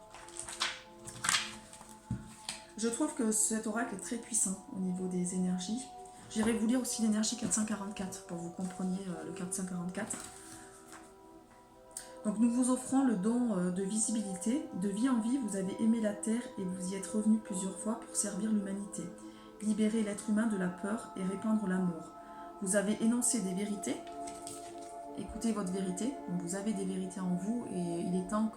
Je trouve que cet oracle est très puissant au niveau des énergies. J'irai vous lire aussi l'énergie 444 pour que vous compreniez le 444. Donc nous vous offrons le don de visibilité. De vie en vie, vous avez aimé la terre et vous y êtes revenu plusieurs fois pour servir l'humanité, libérer l'être humain de la peur et répandre l'amour. Vous avez énoncé des vérités. Écoutez votre vérité. Donc vous avez des vérités en vous et il est temps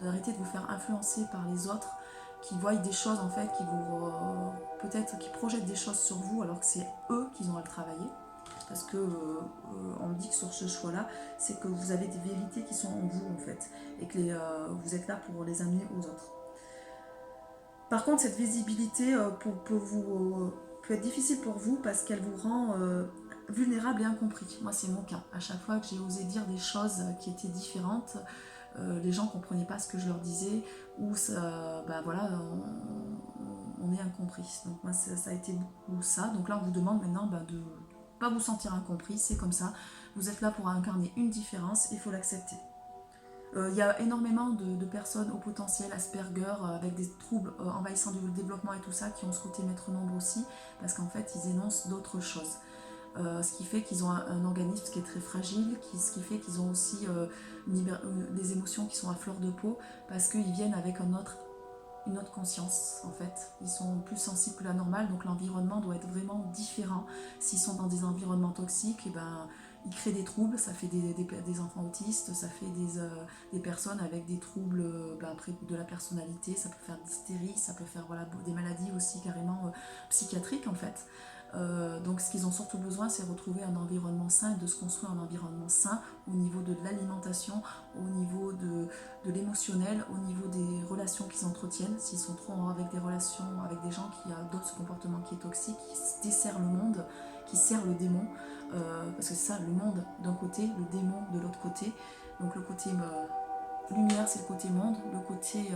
d'arrêter de vous faire influencer par les autres qui voient des choses en fait, qui vous peut-être qui projettent des choses sur vous alors que c'est eux qui ont à le travailler. Parce que on me dit que sur ce choix-là, c'est que vous avez des vérités qui sont en vous en fait, et que vous êtes là pour les amener aux autres. Par contre, cette visibilité peut être difficile pour vous parce qu'elle vous rend vulnérable et incompris. Moi, c'est mon cas. À chaque fois que j'ai osé dire des choses qui étaient différentes, les gens ne comprenaient pas ce que je leur disais, ou voilà, on est incompris. Donc moi, ça a été beaucoup ça. Donc là, on vous demande maintenant de pas vous sentir incompris, c'est comme ça. Vous êtes là pour incarner une différence, il faut l'accepter. Il y a énormément de personnes au potentiel Asperger avec des troubles envahissant du développement et tout ça qui ont ce côté maître nombre aussi, parce qu'en fait ils énoncent d'autres choses. Ce qui fait qu'ils ont un organisme qui est très fragile, ce qui fait qu'ils ont aussi des émotions qui sont à fleur de peau, parce qu'ils viennent avec une autre conscience en fait. Ils sont plus sensibles que la normale, donc l'environnement doit être vraiment différent. S'ils sont dans des environnements toxiques, et ben, ils créent des troubles, ça fait des enfants autistes, ça fait des personnes avec des troubles après, de la personnalité, ça peut faire d'hystérie, ça peut faire voilà, des maladies aussi carrément psychiatriques en fait. Donc ce qu'ils ont surtout besoin, c'est retrouver un environnement sain et de se construire un environnement sain au niveau de l'alimentation, au niveau de l'émotionnel, au niveau des relations qu'ils entretiennent. S'ils sont trop avec des relations avec des gens qui adoptent ce comportement qui est toxique, qui desserrent le monde, qui sert le démon, parce que c'est ça, le monde d'un côté, le démon de l'autre côté. Donc le côté lumière, c'est le côté monde, le côté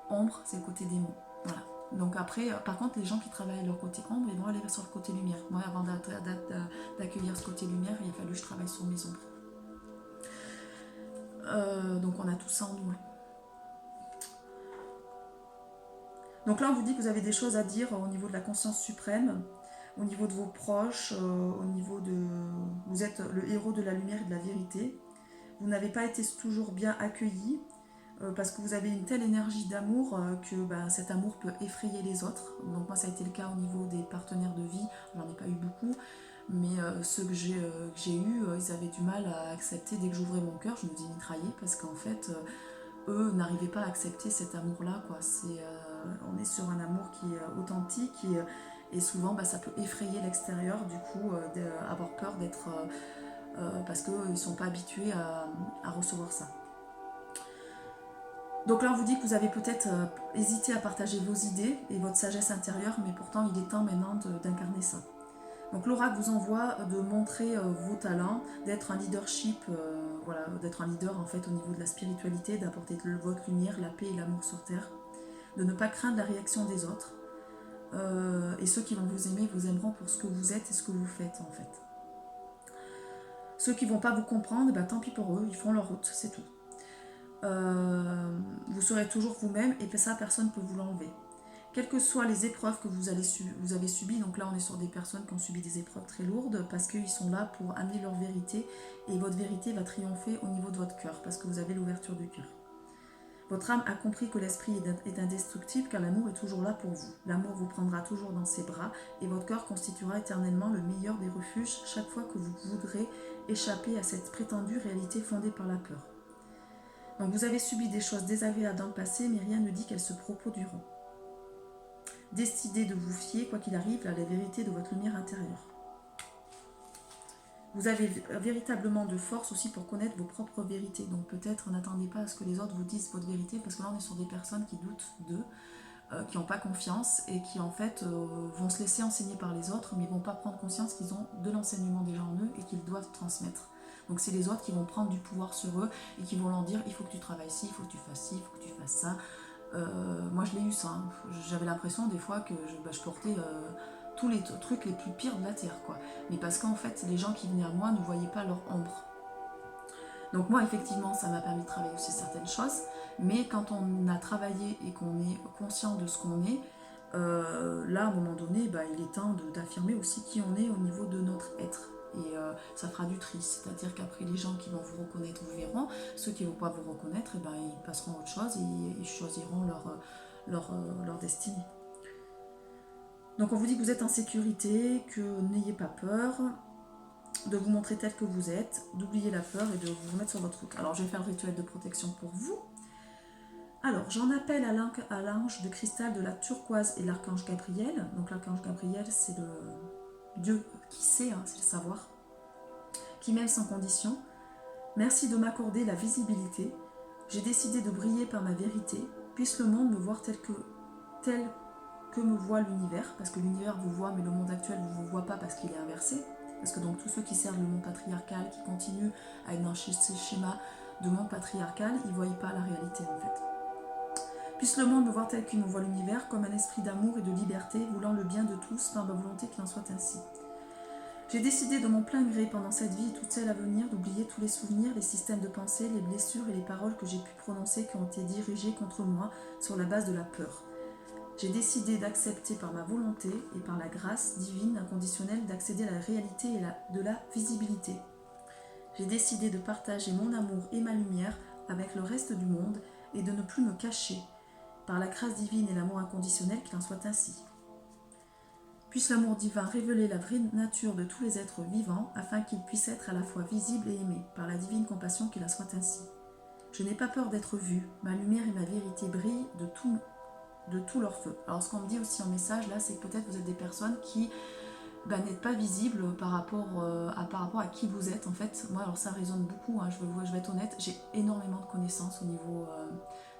ombre, c'est le côté démon. Voilà. Donc après, par contre, les gens qui travaillent leur côté ombre, ils vont aller sur le côté lumière. Moi, avant d'accueillir ce côté lumière, il a fallu que je travaille sur mes ombres. Donc on a tout ça en nous. Donc là, on vous dit que vous avez des choses à dire au niveau de la conscience suprême, au niveau de vos proches, au niveau de... Vous êtes le héros de la lumière et de la vérité. Vous n'avez pas été toujours bien accueilli, parce que vous avez une telle énergie d'amour que cet amour peut effrayer les autres. Donc moi ça a été le cas au niveau des partenaires de vie, j'en ai pas eu beaucoup, mais ceux que j'ai eus, ils avaient du mal à accepter. Dès que j'ouvrais mon cœur, je me faisais mitrailler parce qu'en fait, eux n'arrivaient pas à accepter cet amour-là, quoi. On est sur un amour qui est authentique et souvent ça peut effrayer l'extérieur, du coup, avoir peur d'être... parce qu'ils ne sont pas habitués à recevoir ça. Donc là, on vous dit que vous avez peut-être hésité à partager vos idées et votre sagesse intérieure, mais pourtant, il est temps maintenant d'incarner ça. Donc l'oracle vous envoie de montrer vos talents, d'être un leadership, voilà, d'être un leader en fait au niveau de la spiritualité, d'apporter votre lumière, la paix et l'amour sur terre, de ne pas craindre la réaction des autres. Et ceux qui vont vous aimer vous aimeront pour ce que vous êtes et ce que vous faites en fait. Ceux qui ne vont pas vous comprendre, tant pis pour eux, ils font leur route, c'est tout. Vous serez toujours vous-même et ça, personne ne peut vous l'enlever. Quelles que soient les épreuves que vous avez subies, donc là on est sur des personnes qui ont subi des épreuves très lourdes parce qu'ils sont là pour amener leur vérité et votre vérité va triompher au niveau de votre cœur parce que vous avez l'ouverture du cœur. Votre âme a compris que l'esprit est indestructible car l'amour est toujours là pour vous. L'amour vous prendra toujours dans ses bras et votre cœur constituera éternellement le meilleur des refuges chaque fois que vous voudrez échapper à cette prétendue réalité fondée par la peur. Donc vous avez subi des choses désagréables dans le passé, mais rien ne dit qu'elles se reproduiront. Décidez de vous fier, quoi qu'il arrive, à la vérité de votre lumière intérieure. Vous avez véritablement de force aussi pour connaître vos propres vérités. Donc peut-être n'attendez pas à ce que les autres vous disent votre vérité, parce que là on est sur des personnes qui doutent d'eux, qui n'ont pas confiance et qui en fait vont se laisser enseigner par les autres, mais ne vont pas prendre conscience qu'ils ont de l'enseignement déjà en eux et qu'ils doivent transmettre. Donc c'est les autres qui vont prendre du pouvoir sur eux et qui vont leur dire il faut que tu travailles ci, il faut que tu fasses ci, il faut que tu fasses ça. Moi je l'ai eu ça, hein. J'avais l'impression des fois que je portais tous les trucs les plus pires de la terre, quoi. Mais parce qu'en fait les gens qui venaient à moi ne voyaient pas leur ombre. Donc moi effectivement ça m'a permis de travailler aussi certaines choses, mais quand on a travaillé et qu'on est conscient de ce qu'on est, là à un moment donné il est temps d'affirmer aussi qui on est au niveau de notre être. Et ça fera du tri, c'est-à-dire qu'après les gens qui vont vous reconnaître vous verront, ceux qui ne vont pas vous reconnaître, ils passeront à autre chose et ils choisiront leur destinée. Donc on vous dit que vous êtes en sécurité, que n'ayez pas peur, de vous montrer tel que vous êtes, d'oublier la peur et de vous remettre sur votre route. Alors je vais faire le rituel de protection pour vous. Alors j'en appelle à l'ange de cristal de la turquoise et l'archange Gabriel. Donc l'archange Gabriel, c'est le Dieu qui sait, c'est le savoir, qui m'aime sans condition. Merci de m'accorder la visibilité. J'ai décidé de briller par ma vérité. Puisse le monde me voir tel que me voit l'univers, parce que l'univers vous voit, mais le monde actuel ne vous voit pas parce qu'il est inversé. Parce que donc tous ceux qui servent le monde patriarcal, qui continuent à être dans ces schémas de monde patriarcal, ils ne voient pas la réalité en fait. Puisse le monde me voir tel qu'il me voit l'univers, comme un esprit d'amour et de liberté, voulant le bien de tous, par ma volonté qu'il en soit ainsi. J'ai décidé de mon plein gré pendant cette vie et toutes celles à venir d'oublier tous les souvenirs, les systèmes de pensée, les blessures et les paroles que j'ai pu prononcer qui ont été dirigées contre moi sur la base de la peur. J'ai décidé d'accepter par ma volonté et par la grâce divine inconditionnelle d'accéder à la réalité et de la visibilité. J'ai décidé de partager mon amour et ma lumière avec le reste du monde et de ne plus me cacher. Par la grâce divine et l'amour inconditionnel, qu'il en soit ainsi. Puisse l'amour divin révéler la vraie nature de tous les êtres vivants afin qu'ils puissent être à la fois visibles et aimés. Par la divine compassion, qu'il en soit ainsi. Je n'ai pas peur d'être vue. Ma lumière et ma vérité brillent de tout leur feu. Alors ce qu'on me dit aussi en message là, c'est que peut-être vous êtes des personnes qui n'êtes pas visibles par rapport à qui vous êtes en fait. Moi alors ça résonne beaucoup, je vais être honnête, j'ai énormément de connaissances au niveau...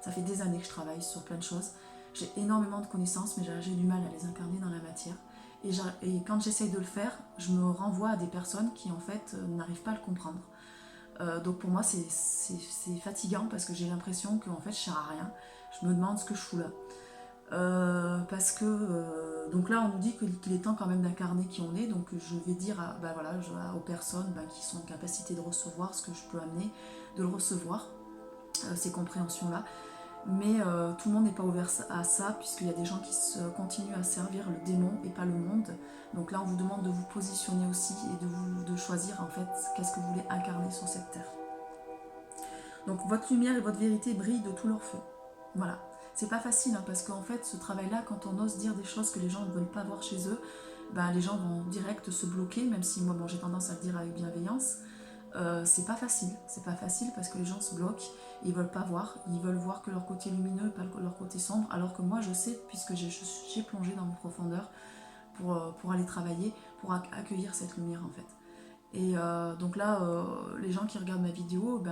ça fait des années que je travaille sur plein de choses. J'ai énormément de connaissances mais j'ai du mal à les incarner dans la matière. Et quand j'essaye de le faire, je me renvoie à des personnes qui en fait n'arrivent pas à le comprendre. Donc pour moi c'est fatigant parce que j'ai l'impression que en fait je sers à rien. Je me demande ce que je fous là. Parce que donc là on nous dit qu'il est temps quand même d'incarner qui on est, donc je vais dire aux personnes qui sont en capacité de recevoir ce que je peux amener, de le recevoir, ces compréhensions là, mais tout le monde n'est pas ouvert à ça puisqu'il y a des gens qui continuent à servir le démon et pas le monde. Donc là on vous demande de vous positionner aussi et de choisir en fait qu'est-ce que vous voulez incarner sur cette terre. Donc votre lumière et votre vérité brillent de tout leur feu. Voilà. C'est pas facile parce qu'en fait ce travail-là, quand on ose dire des choses que les gens ne veulent pas voir chez eux, les gens vont direct se bloquer, même si moi j'ai tendance à le dire avec bienveillance. C'est pas facile parce que les gens se bloquent, ils veulent pas voir, ils veulent voir que leur côté lumineux et pas leur côté sombre, alors que moi je sais, puisque j'ai plongé dans mes profondeurs pour aller travailler, pour accueillir cette lumière en fait. Et donc là, les gens qui regardent ma vidéo,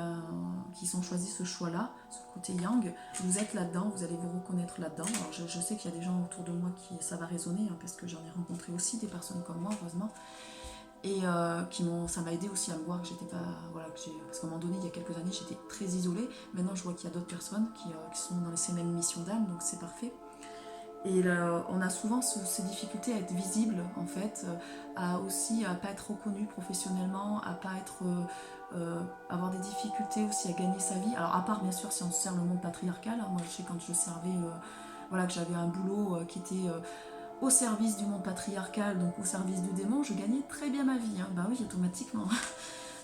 qui sont choisis ce choix-là, ce côté yang, vous êtes là-dedans, vous allez vous reconnaître là-dedans. Alors je sais qu'il y a des gens autour de moi qui ça va résonner, parce que j'en ai rencontré aussi des personnes comme moi, heureusement. Et ça m'a aidé aussi à me voir que j'étais pas... parce qu'à un moment donné, il y a quelques années, j'étais très isolée. Maintenant, je vois qu'il y a d'autres personnes qui sont dans ces mêmes missions d'âme, donc c'est parfait. Et là, on a souvent ces difficultés à être visible en fait, à pas être reconnu professionnellement, à pas être, avoir des difficultés aussi à gagner sa vie. Alors à part bien sûr si on sert le monde patriarcal, moi je sais quand je servais, que j'avais un boulot qui était au service du monde patriarcal, donc au service du démon, je gagnais très bien ma vie. Bah oui, automatiquement.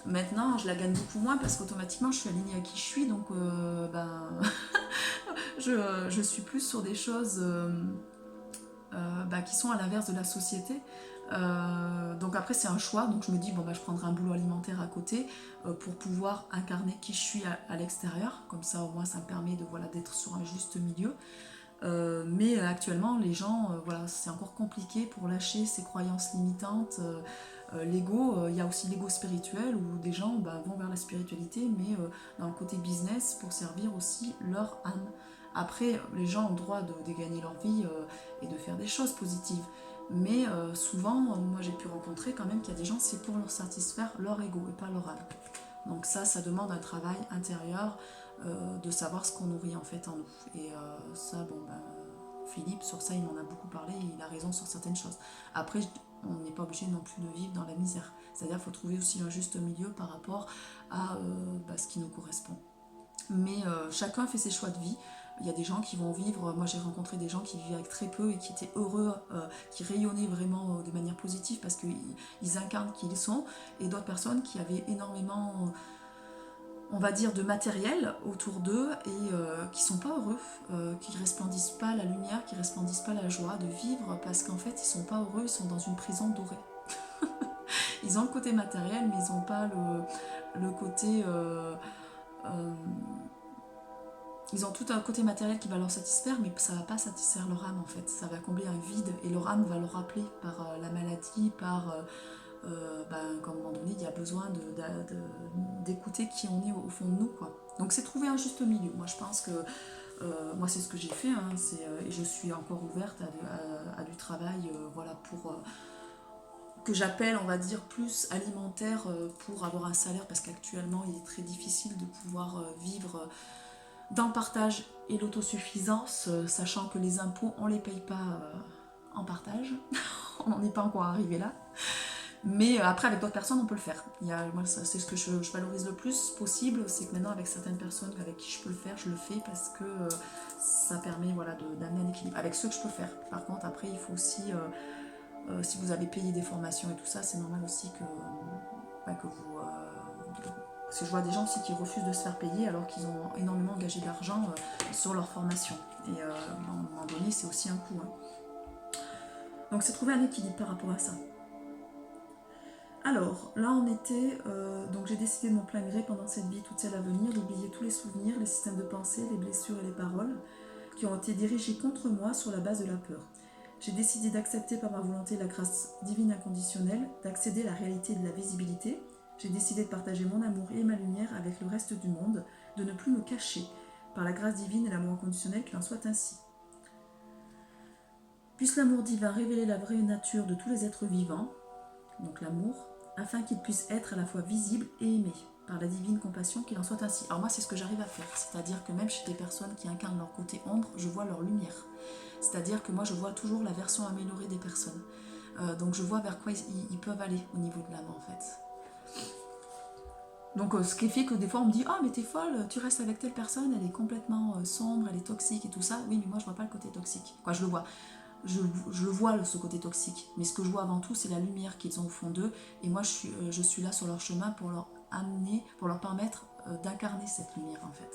Maintenant, je la gagne beaucoup moins parce qu'automatiquement, je suis alignée à qui je suis, donc je suis plus sur des choses qui sont à l'inverse de la société. Donc après, c'est un choix, donc je me dis, je prendrai un boulot alimentaire à côté pour pouvoir incarner qui je suis à l'extérieur, comme ça au moins ça me permet d'être sur un juste milieu. Mais actuellement, les gens, c'est encore compliqué pour lâcher ces croyances limitantes. L'ego, il y a aussi l'ego spirituel où des gens vont vers la spiritualité, mais dans le côté business pour servir aussi leur âme. Après, les gens ont le droit de gagner leur vie et de faire des choses positives. Mais souvent, moi j'ai pu rencontrer quand même qu'il y a des gens, c'est pour leur satisfaire leur ego et pas leur âme. Donc ça demande un travail intérieur de savoir ce qu'on nourrit en fait en nous. Et Philippe, sur ça, il m'en a beaucoup parlé et il a raison sur certaines choses. Après, on n'est pas obligé non plus de vivre dans la misère. C'est-à-dire qu'il faut trouver aussi un juste milieu par rapport à ce qui nous correspond. Mais chacun fait ses choix de vie. Il y a des gens qui vont vivre, moi j'ai rencontré des gens qui vivaient avec très peu et qui étaient heureux, qui rayonnaient vraiment de manière positive parce qu'ils incarnent qui ils sont, et d'autres personnes qui avaient énormément, on va dire, de matériel autour d'eux et qui sont pas heureux, qui resplendissent pas la lumière, qui resplendissent pas la joie de vivre parce qu'en fait ils sont pas heureux, ils sont dans une prison dorée. Ils ont le côté matériel mais ils n'ont pas le côté... ils ont tout un côté matériel qui va leur satisfaire, mais ça va pas satisfaire leur âme en fait. Ça va combler un vide et leur âme va leur rappeler par la maladie, par qu'à un moment donné, il y a besoin d'écouter qui on est au fond de nous, quoi. Donc c'est trouver un juste milieu. Moi je pense que moi c'est ce que j'ai fait, hein, et je suis encore ouverte à du travail, voilà, pour que j'appelle, on va dire, plus alimentaire, pour avoir un salaire, parce qu'actuellement il est très difficile de pouvoir vivre dans le partage et l'autosuffisance, sachant que les impôts, on les paye pas en partage. On n'en est pas encore arrivé là. Mais après, avec d'autres personnes, on peut le faire. Moi, c'est ce que je valorise le plus possible, c'est que maintenant, avec certaines personnes avec qui je peux le faire, je le fais parce que ça permet, voilà, d'amener un équilibre. Avec ceux que je peux faire. Par contre, après, il faut aussi, si vous avez payé des formations et tout ça, c'est normal aussi que vous... parce que je vois des gens aussi qui refusent de se faire payer alors qu'ils ont énormément engagé d'argent sur leur formation. Et à un moment donné, c'est aussi un coût. Hein. Donc c'est trouver un équilibre par rapport à ça. Alors, là on était, donc j'ai décidé de mon plein gré pendant cette vie toute celle à venir d'oublier tous les souvenirs, les systèmes de pensée, les blessures et les paroles qui ont été dirigés contre moi sur la base de la peur. J'ai décidé d'accepter par ma volonté la grâce divine inconditionnelle, d'accéder à la réalité de la visibilité. J'ai décidé de partager mon amour et ma lumière avec le reste du monde, de ne plus me cacher. Par la grâce divine et l'amour inconditionnel, qu'il en soit ainsi. Puisse l'amour divin révéler la vraie nature de tous les êtres vivants, donc l'amour, afin qu'il puisse être à la fois visible et aimé. Par la divine compassion, qu'il en soit ainsi. Alors moi, c'est ce que j'arrive à faire. C'est-à-dire que même chez des personnes qui incarnent leur côté ombre, je vois leur lumière. C'est-à-dire que moi, je vois toujours la version améliorée des personnes. Donc je vois vers quoi ils peuvent aller au niveau de l'âme, en fait. Donc ce qui fait que des fois, on me dit « Ah, mais t'es folle, tu restes avec telle personne, elle est complètement sombre, elle est toxique et tout ça. » Oui, mais moi, je vois pas le côté toxique. Quoi, je le vois. Je vois ce côté toxique. Mais ce que je vois avant tout, c'est la lumière qu'ils ont au fond d'eux. Et moi, je suis là sur leur chemin pour leur amener, pour leur permettre d'incarner cette lumière, en fait.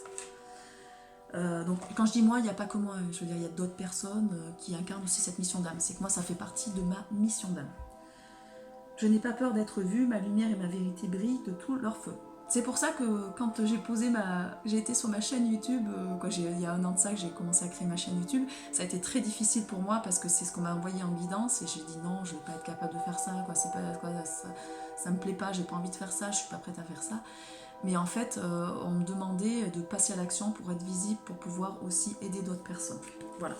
Donc quand je dis moi, il n'y a pas que moi, je veux dire, il y a d'autres personnes qui incarnent aussi cette mission d'âme. C'est que moi, ça fait partie de ma mission d'âme. Je n'ai pas peur d'être vue, ma lumière et ma vérité brillent de tout leur feu. C'est pour ça que quand j'ai été sur ma chaîne YouTube, il y a 1 an de ça que j'ai commencé à créer ma chaîne YouTube, ça a été très difficile pour moi parce que c'est ce qu'on m'a envoyé en guidance et j'ai dit non, je ne vais pas être capable de faire ça, quoi, c'est pas, quoi, ça me plaît pas, j'ai pas envie de faire ça, je suis pas prête à faire ça. Mais en fait, on me demandait de passer à l'action pour être visible, pour pouvoir aussi aider d'autres personnes. Voilà.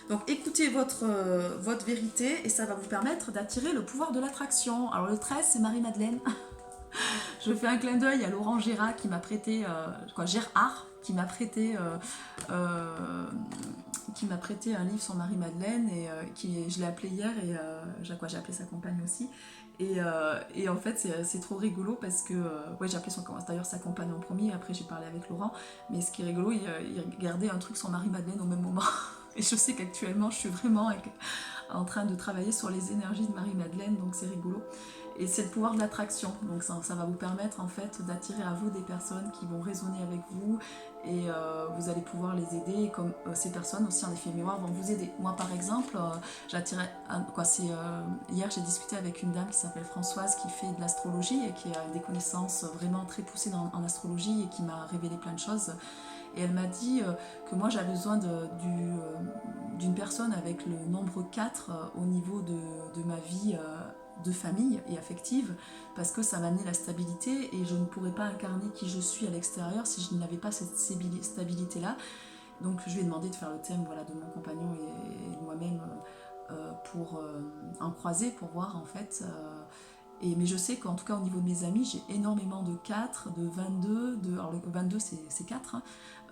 Donc écoutez votre vérité et ça va vous permettre d'attirer le pouvoir de l'attraction. Alors le 13, c'est Marie-Madeleine. Je fais un clin d'œil à Laurent Gérard qui m'a prêté, Gérard qui m'a prêté un livre sur Marie-Madeleine et je l'ai appelé hier et j'ai appelé sa compagne aussi. Et en fait c'est trop rigolo parce que j'ai appelé d'ailleurs sa compagne en premier, après j'ai parlé avec Laurent, mais ce qui est rigolo, il regardait un truc sur Marie-Madeleine au même moment. Et je sais qu'actuellement je suis vraiment en train de travailler sur les énergies de Marie-Madeleine, donc c'est rigolo. Et c'est le pouvoir de l'attraction, donc ça va vous permettre en fait d'attirer à vous des personnes qui vont résonner avec vous et vous allez pouvoir les aider, et comme ces personnes aussi en effet miroir vont vous aider. Moi par exemple, hier j'ai discuté avec une dame qui s'appelle Françoise qui fait de l'astrologie et qui a des connaissances vraiment très poussées en astrologie et qui m'a révélé plein de choses. Et elle m'a dit que moi j'avais besoin d'une personne avec le nombre 4 au niveau de ma vie de famille et affective, parce que ça m'amenait la stabilité et je ne pourrais pas incarner qui je suis à l'extérieur si je n'avais pas cette stabilité-là. Donc je lui ai demandé de faire le thème, voilà, de mon compagnon et de moi-même pour en croiser, pour voir en fait... mais je sais qu'en tout cas au niveau de mes amis, j'ai énormément de 4, de 22, alors le 22 c'est 4, hein,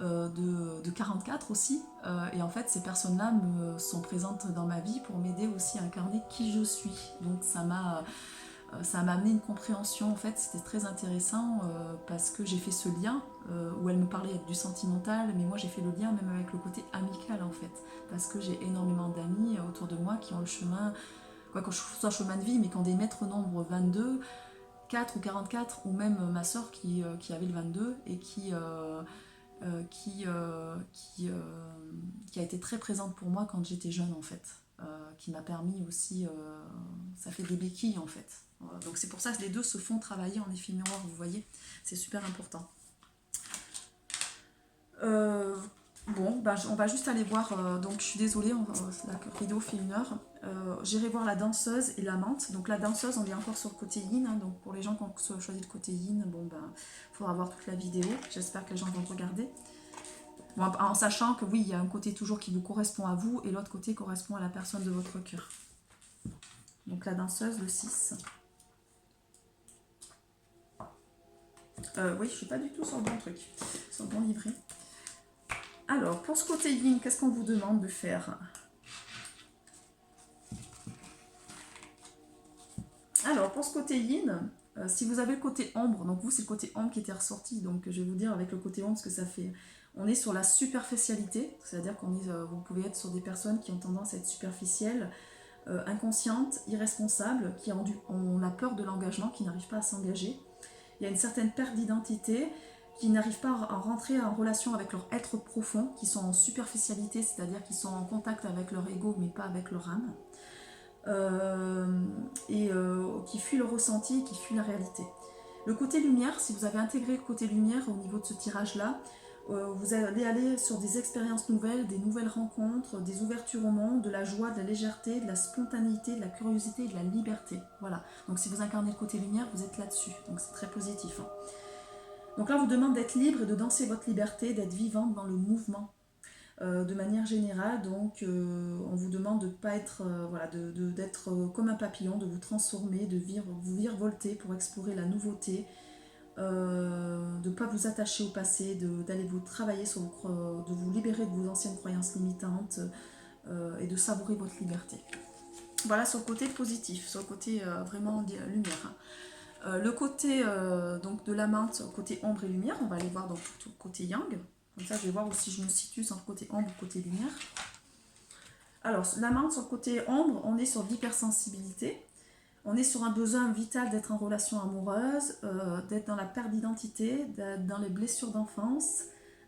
de 44 aussi. Et en fait ces personnes-là sont présentes dans ma vie pour m'aider aussi à incarner qui je suis. Donc ça m'a... ça m'a amené une compréhension, en fait, c'était très intéressant parce que j'ai fait ce lien où elle me parlait du sentimental, mais moi j'ai fait le lien même avec le côté amical, en fait, parce que j'ai énormément d'amis autour de moi qui ont le chemin, quoi, quand je trouve un chemin de vie, mais qui ont des maîtres nombres 22, 4 ou 44, ou même ma soeur qui avait le 22 et qui a été très présente pour moi quand j'étais jeune, en fait, qui m'a permis aussi, ça fait des béquilles, en fait. Donc c'est pour ça que les deux se font travailler en effet miroir, vous voyez, c'est super important. Bon, bah, on va juste aller voir, donc je suis désolée, la vidéo fait 1 heure. J'irai voir la danseuse et l'amante. Donc la danseuse, on est encore sur le côté yin, hein, donc pour les gens qui ont choisi le côté yin, bon ben, il faudra voir toute la vidéo, j'espère que les gens vont regarder. Bon, en sachant que oui, il y a un côté toujours qui vous correspond à vous et l'autre côté correspond à la personne de votre cœur. Donc la danseuse, le 6. Oui, je suis pas du tout sur le bon truc, sur le bon livret. Alors, pour ce côté yin, qu'est-ce qu'on vous demande de faire? Alors, pour ce côté yin, si vous avez le côté ombre, donc vous, c'est le côté ombre qui était ressorti, donc je vais vous dire avec le côté ombre ce que ça fait. On est sur la superficialité, c'est-à-dire qu'on est, vous pouvez être sur des personnes qui ont tendance à être superficielles, inconscientes, irresponsables, qui ont la peur de l'engagement, qui n'arrivent pas à s'engager. Il y a une certaine perte d'identité, qui n'arrivent pas à rentrer en relation avec leur être profond, qui sont en superficialité, c'est-à-dire qui sont en contact avec leur ego, mais pas avec leur âme. Qui fuit le ressenti, qui fuit la réalité. Le côté lumière, si vous avez intégré le côté lumière au niveau de ce tirage-là, vous allez aller sur des expériences nouvelles, des nouvelles rencontres, des ouvertures au monde, de la joie, de la légèreté, de la spontanéité, de la curiosité et de la liberté. Voilà. Donc si vous incarnez le côté lumière, vous êtes là-dessus. Donc c'est très positif. Hein. Donc là, on vous demande d'être libre et de danser votre liberté, d'être vivante dans le mouvement. De manière générale, donc on vous demande de pas être, voilà, d'être comme un papillon, de vous transformer, de vous virevolter pour explorer la nouveauté, de ne pas vous attacher au passé, d'aller vous travailler sur de vous libérer de vos anciennes croyances limitantes et de savourer votre liberté. Voilà sur le côté positif, sur le côté vraiment lumière. Le côté donc de la menthe, côté ombre et lumière, on va aller voir donc tout le côté yang. Comme ça, je vais voir aussi je me situe sur le côté ombre ou côté lumière. Alors, la menthe sur le côté ombre, on est sur l'hypersensibilité. On est sur un besoin vital d'être en relation amoureuse, d'être dans la perte d'identité, d'être dans les blessures d'enfance,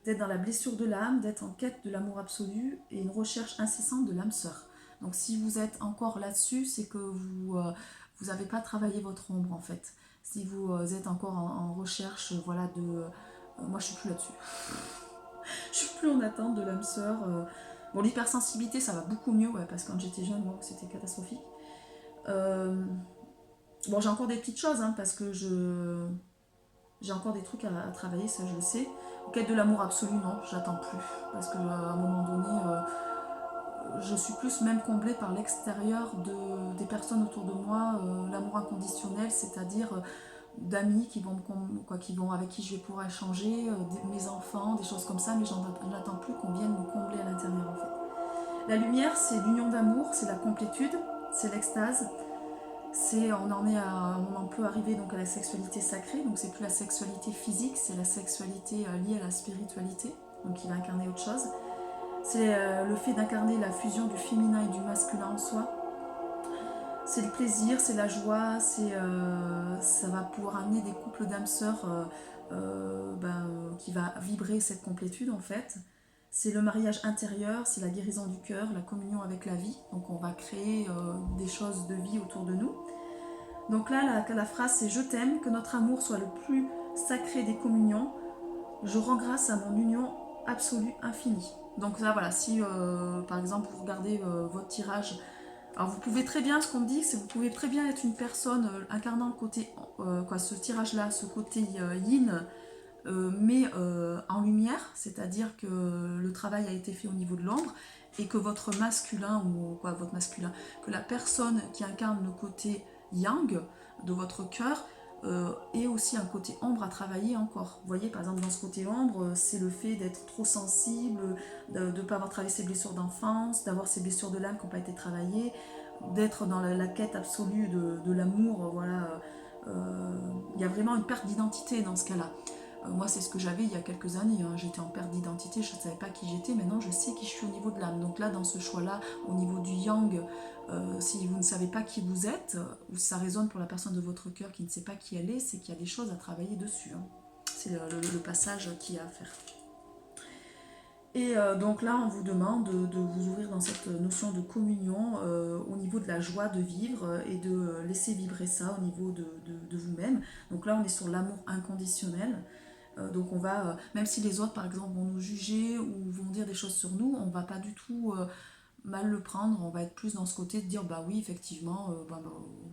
d'être dans la blessure de l'âme, d'être en quête de l'amour absolu et une recherche incessante de l'âme sœur. Donc si vous êtes encore là-dessus, c'est que vous n'avez pas travaillé votre ombre en fait. Si vous êtes encore en recherche, voilà, moi je suis plus là-dessus. Je suis plus en attente de l'âme sœur. Bon, l'hypersensibilité, ça va beaucoup mieux, ouais, parce que quand j'étais jeune, moi, c'était catastrophique. Bon, j'ai encore des petites choses, hein, parce que j'ai encore des trucs à travailler, ça je le sais. Quête de l'amour absolu, non, j'attends plus. Parce qu'à un moment donné, je suis plus même comblée par l'extérieur des personnes autour de moi, l'amour inconditionnel, c'est-à-dire d'amis avec qui je vais pouvoir échanger, mes enfants, des choses comme ça, mais j'attends plus qu'on vienne me combler à l'intérieur en fait. La lumière, c'est l'union d'amour, c'est la complétude, c'est l'extase, on en peut arriver donc à la sexualité sacrée, donc c'est plus la sexualité physique, c'est la sexualité liée à la spiritualité, donc il va incarner autre chose. C'est le fait d'incarner la fusion du féminin et du masculin en soi. C'est le plaisir, c'est la joie, ça va pouvoir amener des couples d'âmes sœurs qui va vibrer cette complétude en fait. C'est le mariage intérieur, c'est la guérison du cœur, la communion avec la vie. Donc on va créer des choses de vie autour de nous. Donc là, la phrase c'est « Je t'aime, que notre amour soit le plus sacré des communions. Je rends grâce à mon union absolue infinie. » Donc là voilà, si par exemple vous regardez votre tirage, alors vous pouvez très bien, ce qu'on me dit, c'est que vous pouvez très bien être une personne incarnant le côté, ce tirage-là, ce côté yin, mais en lumière, c'est-à-dire que le travail a été fait au niveau de l'ombre et que votre masculin, que la personne qui incarne le côté yang de votre cœur ait aussi un côté ombre à travailler encore. Vous voyez, par exemple, dans ce côté ombre, c'est le fait d'être trop sensible, de ne pas avoir travaillé ses blessures d'enfance, d'avoir ses blessures de l'âme qui n'ont pas été travaillées, d'être dans la quête absolue de l'amour, voilà. Il y a vraiment une perte d'identité dans ce cas-là. Moi, c'est ce que j'avais il y a quelques années, hein. J'étais en perte d'identité, je ne savais pas qui j'étais. Maintenant, je sais qui je suis au niveau de l'âme. Donc là, dans ce choix-là, au niveau du yang, si vous ne savez pas qui vous êtes, ou si ça résonne pour la personne de votre cœur qui ne sait pas qui elle est, c'est qu'il y a des choses à travailler dessus, hein. C'est le passage qu'il y a à faire. Et donc là, on vous demande de vous ouvrir dans cette notion de communion au niveau de la joie de vivre et de laisser vibrer ça au niveau de vous-même. Donc là, on est sur l'amour inconditionnel. Donc on va, même si les autres par exemple vont nous juger ou vont dire des choses sur nous, on va pas du tout mal le prendre, on va être plus dans ce côté de dire bah oui effectivement,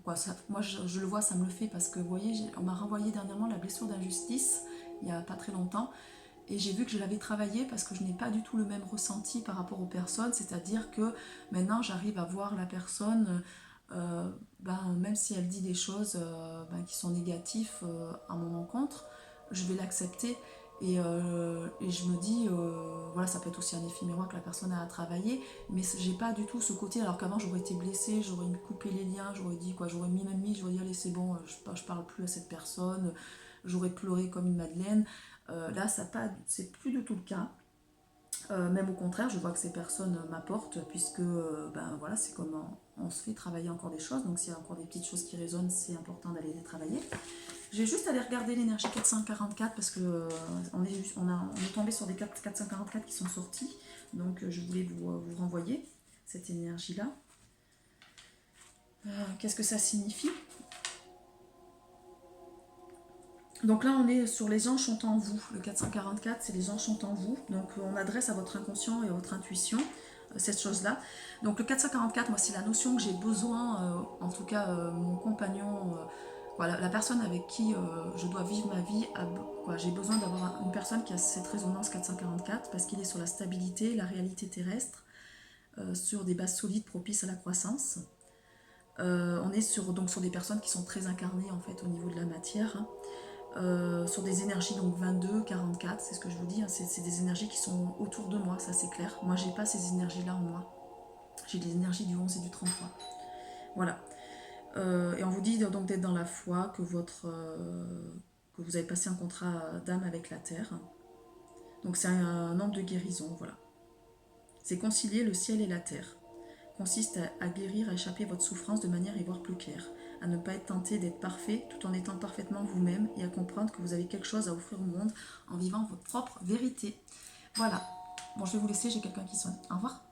quoi, ça, moi je le vois, ça me le fait parce que vous voyez, on m'a renvoyé dernièrement la blessure d'injustice il y a pas très longtemps et j'ai vu que je l'avais travaillé parce que je n'ai pas du tout le même ressenti par rapport aux personnes, c'est-à-dire que maintenant j'arrive à voir la personne, même si elle dit des choses qui sont négatives à mon encontre, je vais l'accepter et je me dis, voilà, ça peut être aussi un effet miroir que la personne a à travailler, mais j'ai pas du tout ce côté, alors qu'avant j'aurais été blessée, j'aurais coupé les liens, j'aurais dit quoi, j'aurais j'aurais dit allez c'est bon, je parle plus à cette personne, j'aurais pleuré comme une madeleine. Là, ça pas, c'est plus du tout le cas. Même au contraire, je vois que ces personnes m'apportent, puisque voilà, c'est comme on se fait travailler encore des choses. Donc s'il y a encore des petites choses qui résonnent, c'est important d'aller les travailler. Je vais juste aller regarder l'énergie 444 parce que on est tombé sur des 444 qui sont sortis. Donc je voulais vous renvoyer cette énergie-là. Qu'est-ce que ça signifie? Donc là, on est sur les anges sont en vous. Le 444, c'est les anges sont en vous. Donc on adresse à votre inconscient et à votre intuition cette chose-là. Donc le 444, moi, c'est la notion que j'ai besoin, en tout cas mon compagnon, voilà, la personne avec qui je dois vivre ma vie, j'ai besoin d'avoir une personne qui a cette résonance 444 parce qu'il est sur la stabilité, la réalité terrestre, sur des bases solides propices à la croissance. On est donc sur des personnes qui sont très incarnées en fait au niveau de la matière, hein. Sur des énergies donc 22, 44, c'est ce que je vous dis, hein, c'est des énergies qui sont autour de moi, ça c'est clair. Moi j'ai pas ces énergies-là en moi. J'ai les énergies du 11 et du 33. Voilà. Et on vous dit donc d'être dans la foi, que vous avez passé un contrat d'âme avec la terre. Donc c'est un nombre de guérison, voilà. C'est concilier le ciel et la terre. Consiste à guérir, à échapper à votre souffrance de manière à y voir plus clair, à ne pas être tenté d'être parfait tout en étant parfaitement vous-même et à comprendre que vous avez quelque chose à offrir au monde en vivant votre propre vérité. Voilà. Bon, je vais vous laisser, j'ai quelqu'un qui sonne. Au revoir.